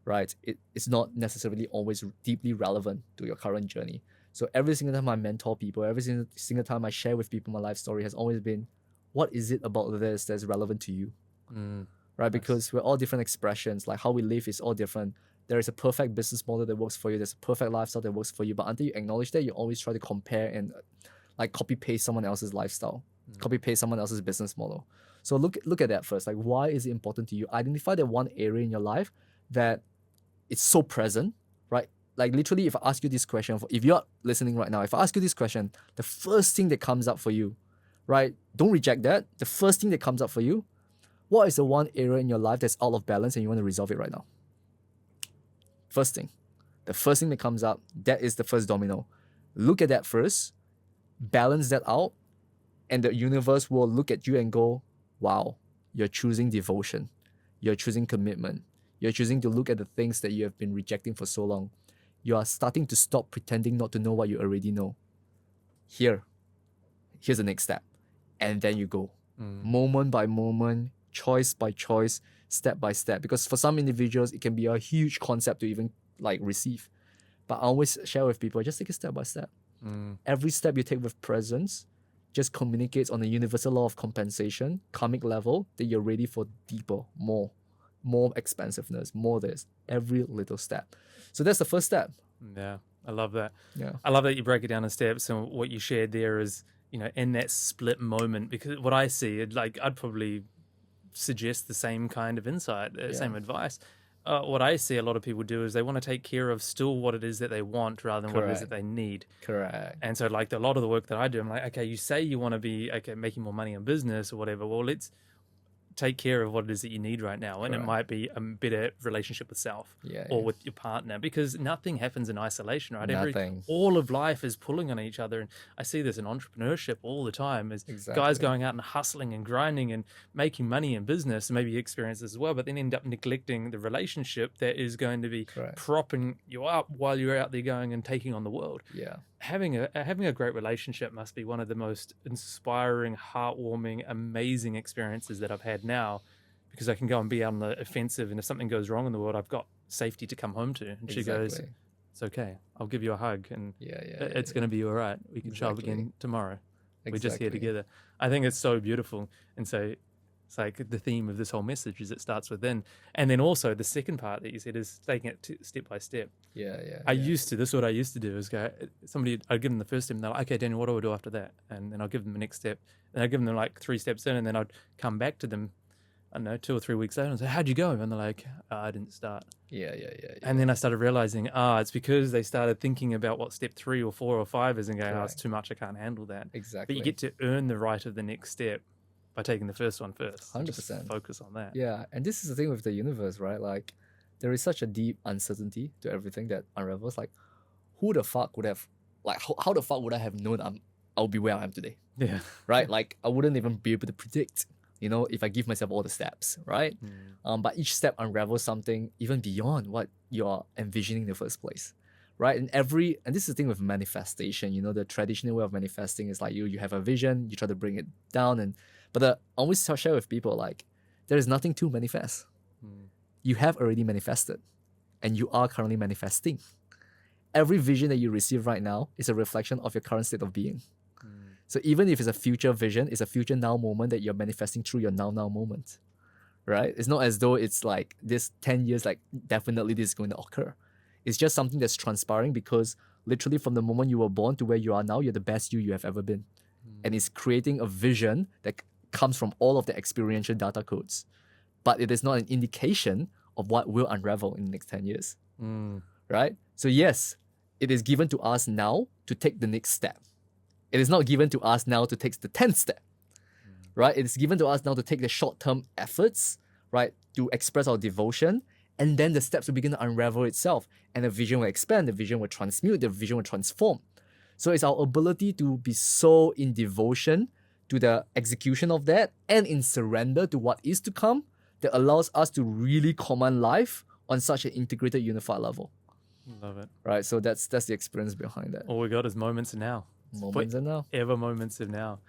Right? It's not necessarily always deeply relevant to your current journey. So every single time I mentor people, every single time I share with people my life story has always been, what is it about this that's relevant to you? Right? Because we're all different expressions. Like how we live is all different. There is a perfect business model that works for you. There's a perfect lifestyle that works for you. But until you acknowledge that, you always try to compare and like copy paste someone else's lifestyle, copy paste someone else's business model. So look at that first. Like, why is it important to you? Identify that one area in your life that it's so present, right? Like literally, if I ask you this question, if you're listening right now, if I ask you this question, the first thing that comes up for you, right? Don't reject that. The first thing that comes up for you, what is the one area in your life that's out of balance and you want to resolve it right now? First thing. The first thing that comes up, that is the first domino. Look at that first, balance that out, and the universe will look at you and go, wow, you're choosing devotion. You're choosing commitment. You're choosing to look at the things that you have been rejecting for so long. You are starting to stop pretending not to know what you already know. Here's the next step. And then you go. Moment by moment, choice by choice, step by step. Because for some individuals, it can be a huge concept to even like receive. But I always share with people, just take it step by step. Every step you take with presence just communicates on the universal law of compensation, karmic level, that you're ready for deeper, more expansiveness, more this, every little step. So that's the first step. Yeah, I love that. Yeah. I love that you break it down in steps, and what you shared there is, in that split moment, because what I see, I'd probably suggest the same kind of insight, same advice. What I see a lot of people do is they want to take care of still what it is that they want rather than what it is that they need. Correct. And so like a lot of the work that I do, I'm like, okay, you say you want to be making more money in business or whatever. Well, let's take care of what it is that you need right now. And it might be a better relationship with self or with your partner, because nothing happens in isolation, right? Nothing. All of life is pulling on each other. And I see this in entrepreneurship all the time, is guys going out and hustling and grinding and making money in business, and maybe you experience this as well, but then end up neglecting the relationship that is going to be propping you up while you're out there going and taking on the world. Yeah. Having a great relationship must be one of the most inspiring, heartwarming, amazing experiences that I've had now, because I can go and be out on the offensive, and if something goes wrong in the world, I've got safety to come home to. And she goes, it's okay, I'll give you a hug, and it's going to be all right. We can show up again tomorrow. We're just here together. I think it's so beautiful. And so it's like the theme of this whole message is it starts within. And then also the second part that you said is taking it step by step. This is what I used to do, is go, I'd give them the first step and they're like, okay, Daniel, what do I do after that? And then I'll give them the next step. And I'd give them like 3 steps in, and then I'd come back to them, I don't know, 2 or 3 weeks later and say, how'd you go? And they're like, I didn't start. And then I started realizing, it's because they started thinking about what step 3 or 4 or 5 is and going, it's too much, I can't handle that. Exactly. But you get to earn the right of the next step by taking the first one first. 100%. Just focus on that. Yeah, and this is the thing with the universe, right? Like, there is such a deep uncertainty to everything that unravels. Like, who the fuck would have, like, how the fuck would I have known I'll be where I am today? Yeah. Right? Like, I wouldn't even be able to predict, if I give myself all the steps, right? But each step unravels something even beyond what you're envisioning in the first place, right? And this is the thing with manifestation, you know, the traditional way of manifesting is like you have a vision, you try to bring it down, but I always share with people like there is nothing to manifest. You have already manifested, and you are currently manifesting. Every vision that you receive right now is a reflection of your current state of being. So even if it's a future vision, it's a future now moment that you're manifesting through your now moment, right? It's not as though it's like this 10 years, like definitely this is going to occur. It's just something that's transpiring because literally from the moment you were born to where you are now, you're the best you have ever been. And it's creating a vision that comes from all of the experiential data codes. But it is not an indication of what will unravel in the next 10 years, right? So yes, it is given to us now to take the next step. It is not given to us now to take the 10th step, right? It is given to us now to take the short-term efforts, right? To express our devotion, and then the steps will begin to unravel itself, and the vision will expand, the vision will transmute, the vision will transform. So it's our ability to be so in devotion to the execution of that and in surrender to what is to come that allows us to really command life on such an integrated, unified level. Love it. Right, so that's the experience behind that. All we got is moments of now. Moments of now. Ever moments of now.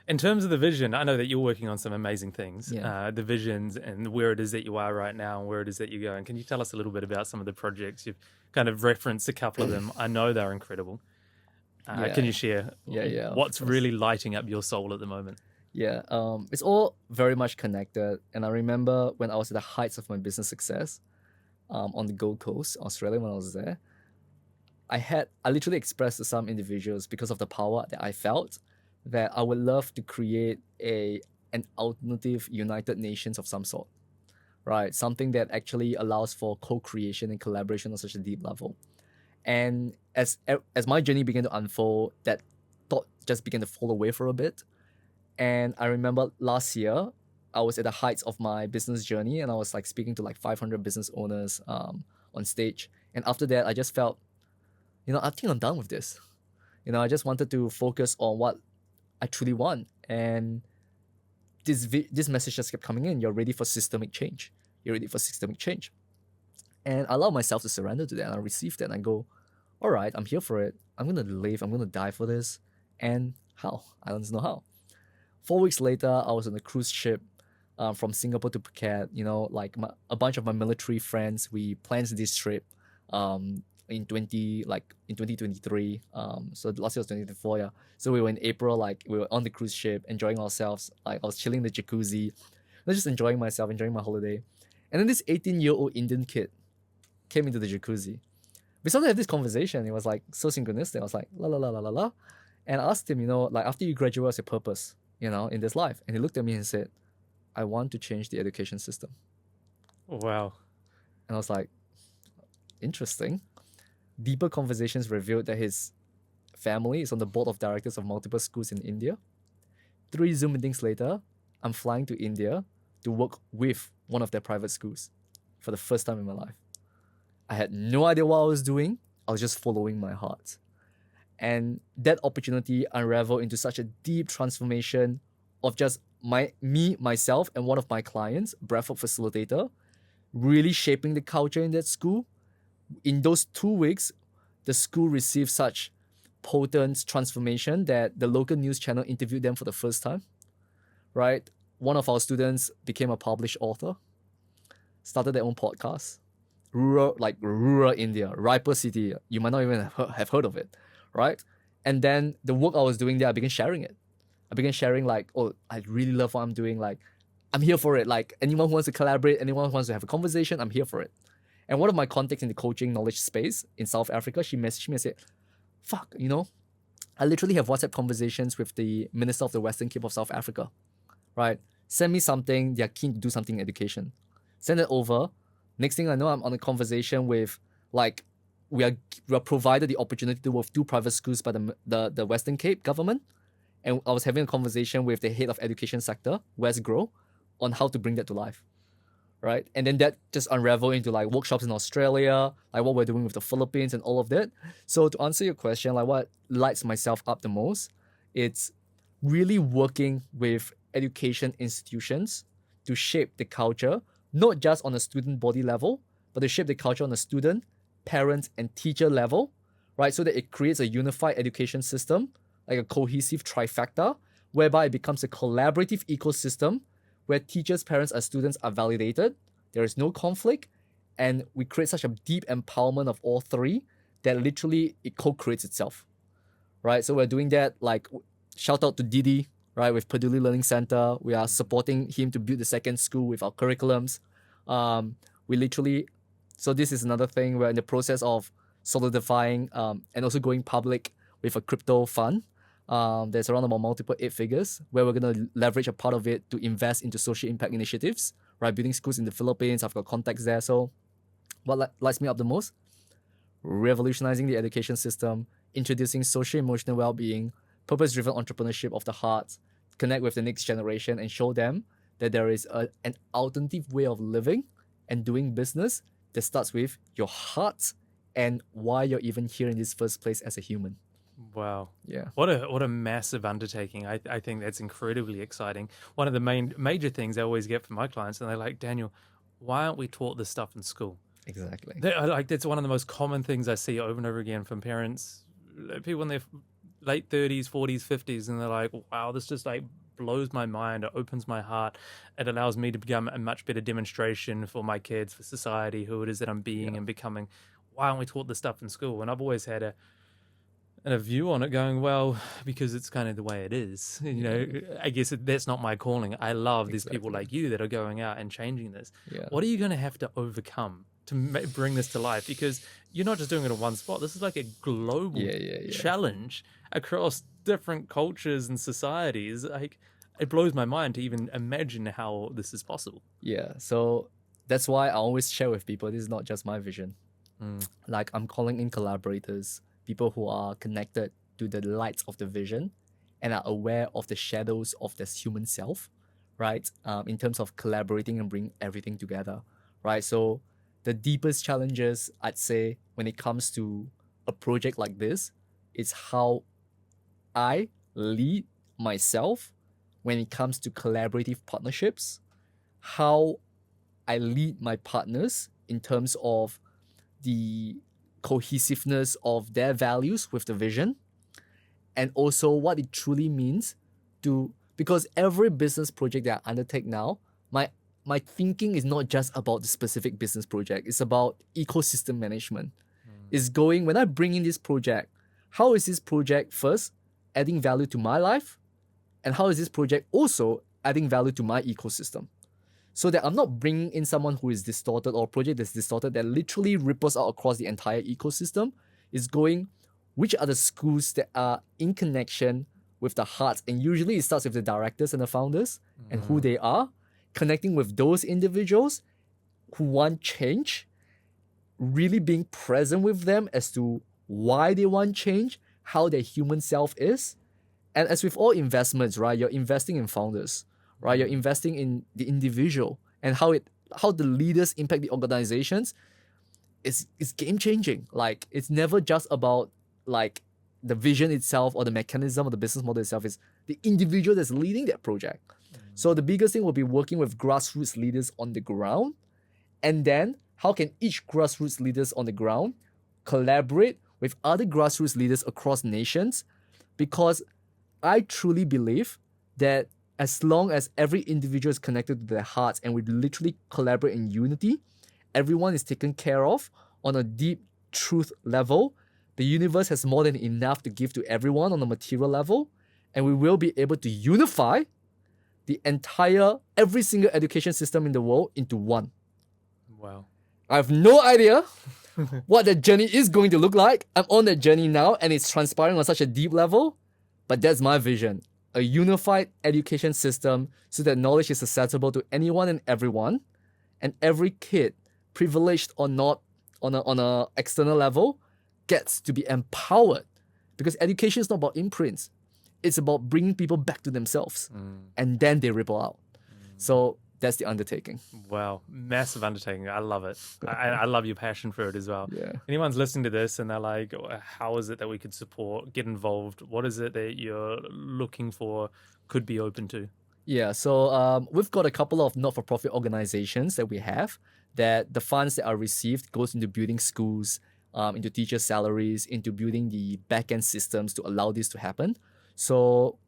In terms of the vision, I know that you're working on some amazing things. Yeah. The visions and where it is that you are right now and where it is that you're going. Can you tell us a little bit about some of the projects? You've kind of referenced a couple of them. I know they're incredible. Can you share what's really lighting up your soul at the moment? Yeah, it's all very much connected. And I remember when I was at the heights of my business success on the Gold Coast, Australia, when I was there, I literally expressed to some individuals because of the power that I felt that I would love to create an alternative United Nations of some sort, right? Something that actually allows for co-creation and collaboration on such a deep level. And as my journey began to unfold, that thought just began to fall away for a bit. And I remember last year, I was at the heights of my business journey and I was like speaking to like 500 business owners on stage. And after that, I just felt, I think I'm done with this. I just wanted to focus on what I truly want. And this message just kept coming in. You're ready for systemic change. You're ready for systemic change. And I allow myself to surrender to that. And I received that and I go, all right, I'm here for it. I'm going to live. I'm going to die for this. And how? I don't know how. 4 weeks later, I was on a cruise ship from Singapore to Phuket. A bunch of my military friends, we planned this trip in 2023. So last year was 2024, yeah. So we were in April, we were on the cruise ship, enjoying ourselves. I was chilling in the jacuzzi. I was just enjoying myself, enjoying my holiday. And then this 18-year-old Indian kid came into the jacuzzi. We started to have this conversation. It was like so synchronistic. I was like, la la la la la la. And I asked him, after you graduate, what's your purpose, in this life? And he looked at me and said, I want to change the education system. Wow. And I was like, interesting. Deeper conversations revealed that his family is on the board of directors of multiple schools in India. 3 Zoom meetings later, I'm flying to India to work with one of their private schools for the first time in my life. I had no idea what I was doing. I was just following my heart. And that opportunity unraveled into such a deep transformation of just myself, and one of my clients, Bradford facilitator, really shaping the culture in that school. In those 2 weeks, the school received such potent transformation that the local news channel interviewed them for the first time, right? One of our students became a published author, started their own podcast. Rural India, Raipur city, you might not even have heard of it, right? And then the work I was doing there, I began sharing it. I began sharing I really love what I'm doing. I'm here for it. Anyone who wants to collaborate, anyone who wants to have a conversation, I'm here for it. And one of my contacts in the coaching knowledge space in South Africa, she messaged me and said, fuck, I literally have WhatsApp conversations with the Minister of the Western Cape of South Africa, right? Send me something. They're keen to do something in education. Send it over. Next thing I know, I'm on a conversation with, we are provided the opportunity to work with 2 private schools by the Western Cape government. And I was having a conversation with the head of education sector, Wes Grow, on how to bring that to life, right? And then that just unraveled into workshops in Australia, what we're doing with the Philippines and all of that. So to answer your question, what lights myself up the most, it's really working with education institutions to shape the culture, not just on a student body level, but to shape the culture on a student, parent, and teacher level, right? So that it creates a unified education system, like a cohesive trifecta, whereby it becomes a collaborative ecosystem where teachers, parents, and students are validated. There is no conflict, and we create such a deep empowerment of all three that literally it co-creates itself, right? So we're doing that, like, shout out to Didi, right, with Purdue Learning Center. We are supporting him to build the second school with our curriculums. We literally, so this is another thing. We're in the process of solidifying and also going public with a crypto fund. There's around about multiple 8 figures where we're going to leverage a part of it to invest into social impact initiatives, right? Building schools in the Philippines. I've got contacts there. So what lights me up the most? Revolutionizing the education system, introducing social emotional well-being, purpose-driven entrepreneurship of the heart, connect with the next generation and show them that there is an alternative way of living and doing business that starts with your heart and why you're even here in this first place as a human. Wow. Yeah. What a massive undertaking. I think that's incredibly exciting. One of the major things I always get from my clients, and they're like, Daniel, why aren't we taught this stuff in school? Exactly. That's one of the most common things I see over and over again from parents, people in their late 30s, 40s, 50s, and they're like, wow, this just like blows my mind. It opens my heart. It allows me to become a much better demonstration for my kids, for society, who it is that I'm being and becoming. Why aren't we taught this stuff in school? And I've always had a view on it going, well, because it's kind of the way it is. You know, I guess that's not my calling. I love these people like you that are going out and changing this. Yeah. What are you going to have to overcome to bring this to life? Because you're not just doing it in one spot. This is like a global challenge across different cultures and societies. Like, it blows my mind to even imagine how this is possible. Yeah. So that's why I always share with people, this is not just my vision. Like, I'm calling in collaborators, people who are connected to the lights of the vision and are aware of the shadows of this human self, right? In terms of collaborating and bring everything together, right? So the deepest challenges, I'd say, when it comes to a project like this, is how I lead myself when it comes to collaborative partnerships, how I lead my partners in terms of the cohesiveness of their values with the vision, and also what it truly means to, because every business project that I undertake now, my thinking is not just about the specific business project, it's about ecosystem management. It's going, when I bring in this project, how is this project first adding value to my life, and how is this project also adding value to my ecosystem? So that I'm not bringing in someone who is distorted or a project that's distorted that literally ripples out across the entire ecosystem. Is going, which are the schools that are in connection with the hearts? And usually it starts with the directors and the founders and who they are, connecting with those individuals who want change, really being present with them as to why they want change, how their human self is. And as with all investments, right, you're investing in founders, right? You're investing in the individual and how the leaders impact the organizations. It's game changing. Like, it's never just about like the vision itself or the mechanism or the business model itself. Is the individual that's leading that project. So the biggest thing will be working with grassroots leaders on the ground, and then how can each grassroots leaders on the ground collaborate with other grassroots leaders across nations? Because I truly believe that as long as every individual is connected to their hearts and we literally collaborate in unity, everyone is taken care of on a deep truth level. The universe has more than enough to give to everyone on a material level, and we will be able to unify the every single education system in the world into one. Wow. I have no idea what that journey is going to look like. I'm on that journey now, and it's transpiring on such a deep level, but that's my vision. A unified education system so that knowledge is accessible to anyone and everyone, and every kid, privileged or not on a external level, gets to be empowered. Because education is not about imprints. It's about bringing people back to themselves, and then they ripple out. So that's the undertaking. Wow, massive undertaking. I love it. I love your passion for it as well. Yeah. Anyone's listening to this and they're like, how is it that we could support, get involved? What is it that you're looking for, could be open to? Yeah, so we've got a couple of not-for-profit organizations that we have, that the funds that are received goes into building schools, into teacher salaries, into building the back-end systems to allow this to happen. So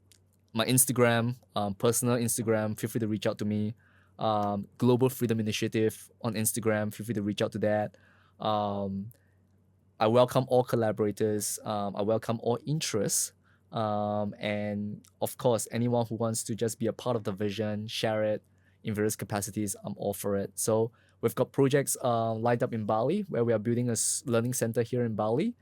my Instagram, personal Instagram, feel free to reach out to me. Global Freedom Initiative on Instagram, feel free to reach out to that. I welcome all collaborators. I welcome all interests. And of course, anyone who wants to just be a part of the vision, share it in various capacities, I'm all for it. So we've got projects lined up in Bali, where we are building a learning center here in Bali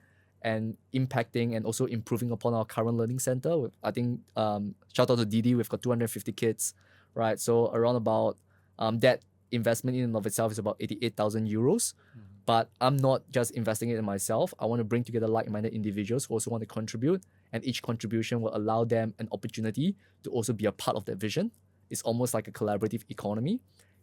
and impacting and also improving upon our current learning center. I think, shout out to Didi, we've got 250 kids, right? So around about that investment in and of itself is about 88,000 euros. But I'm not just investing it in myself. I want to bring together like-minded individuals who also want to contribute, and each contribution will allow them an opportunity to also be a part of that vision. It's almost like a collaborative economy.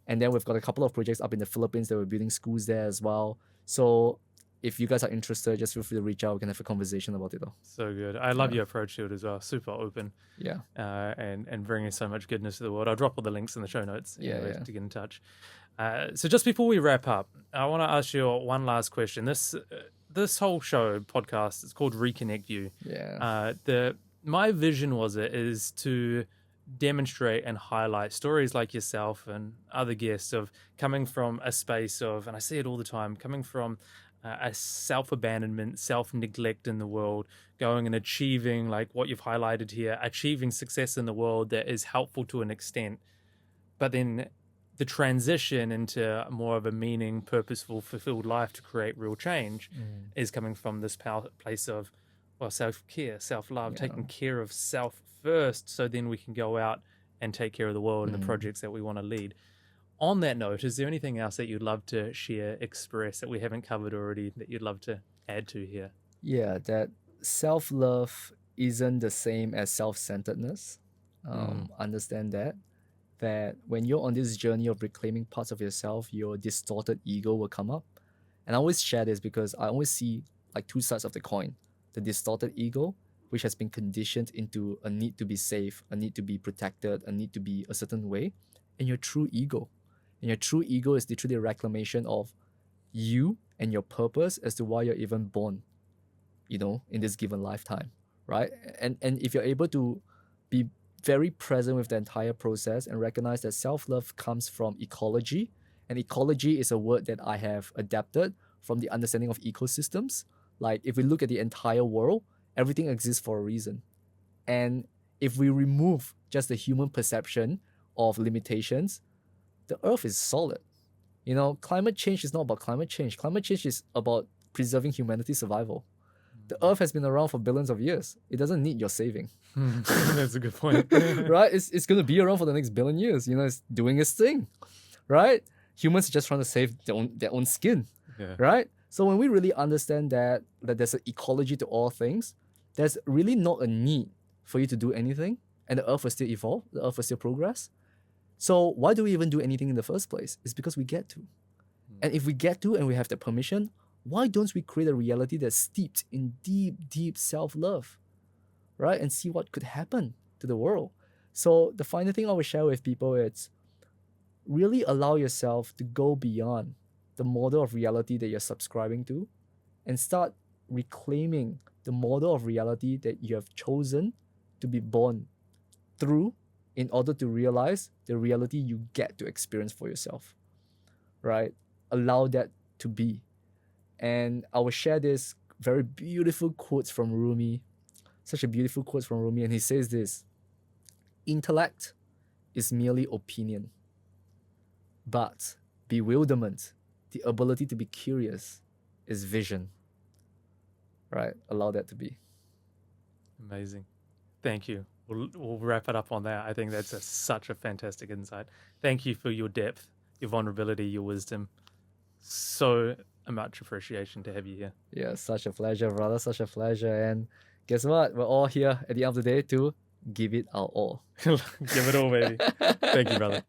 And then we've got a couple of projects up in the Philippines that we're building schools there as well. So if you guys are interested, just feel free to reach out. We can have a conversation about it though. So good. I love your approach to it as well. Super open. Yeah. And bringing so much goodness to the world. I'll drop all the links in the show notes to get in touch. So just before we wrap up, I want to ask you one last question. This whole show podcast is called Reconnect You. Yeah. My vision is to demonstrate and highlight stories like yourself and other guests of coming from a space of, and I see it all the time, coming from a self-abandonment, self-neglect in the world, going and achieving, like what you've highlighted here, achieving success in the world that is helpful to an extent, but then the transition into more of a meaning, purposeful, fulfilled life to create real change is coming from this place of, well, self-care, self-love, taking care of self first, so then we can go out and take care of the world and the projects that we want to lead. On that note, is there anything else that you'd love to share, express that we haven't covered already that you'd love to add to here? Yeah, that self-love isn't the same as self-centeredness. Understand that when you're on this journey of reclaiming parts of yourself, your distorted ego will come up. And I always share this because I always see like two sides of the coin. The distorted ego, which has been conditioned into a need to be safe, a need to be protected, a need to be a certain way, and your true ego. And your true ego is literally a reclamation of you and your purpose as to why you're even born, in this given lifetime, right? And if you're able to be very present with the entire process and recognize that self-love comes from ecology, and ecology is a word that I have adapted from the understanding of ecosystems. Like if we look at the entire world, everything exists for a reason. And if we remove just the human perception of limitations, the earth is solid. Climate change is not about climate change. Climate change is about preserving humanity's survival. The earth has been around for billions of years. It doesn't need your saving. That's a good point. Right? It's going to be around for the next billion years. It's doing its thing. Right? Humans are just trying to save their own skin. Yeah. Right? So when we really understand that there's an ecology to all things, there's really not a need for you to do anything, and the earth will still evolve, the earth will still progress. So why do we even do anything in the first place? It's because we get to. And if we get to and we have the permission, why don't we create a reality that's steeped in deep, deep self-love, right? And see what could happen to the world. So the final thing I will share with people is really allow yourself to go beyond the model of reality that you're subscribing to and start reclaiming the model of reality that you have chosen to be born through in order to realize the reality you get to experience for yourself, right? Allow that to be. And I will share this very beautiful quotes from Rumi, such a beautiful quote from Rumi, and he says this: intellect is merely opinion, but bewilderment, the ability to be curious, is vision. Right? Allow that to be. Amazing. Thank you. We'll wrap it up on that. I think that's such a fantastic insight. Thank you for your depth, your vulnerability, your wisdom. So much appreciation to have you here. Yeah, such a pleasure, brother. Such a pleasure. And guess what? We're all here at the end of the day to give it our all. Give it all, baby. Thank you, brother.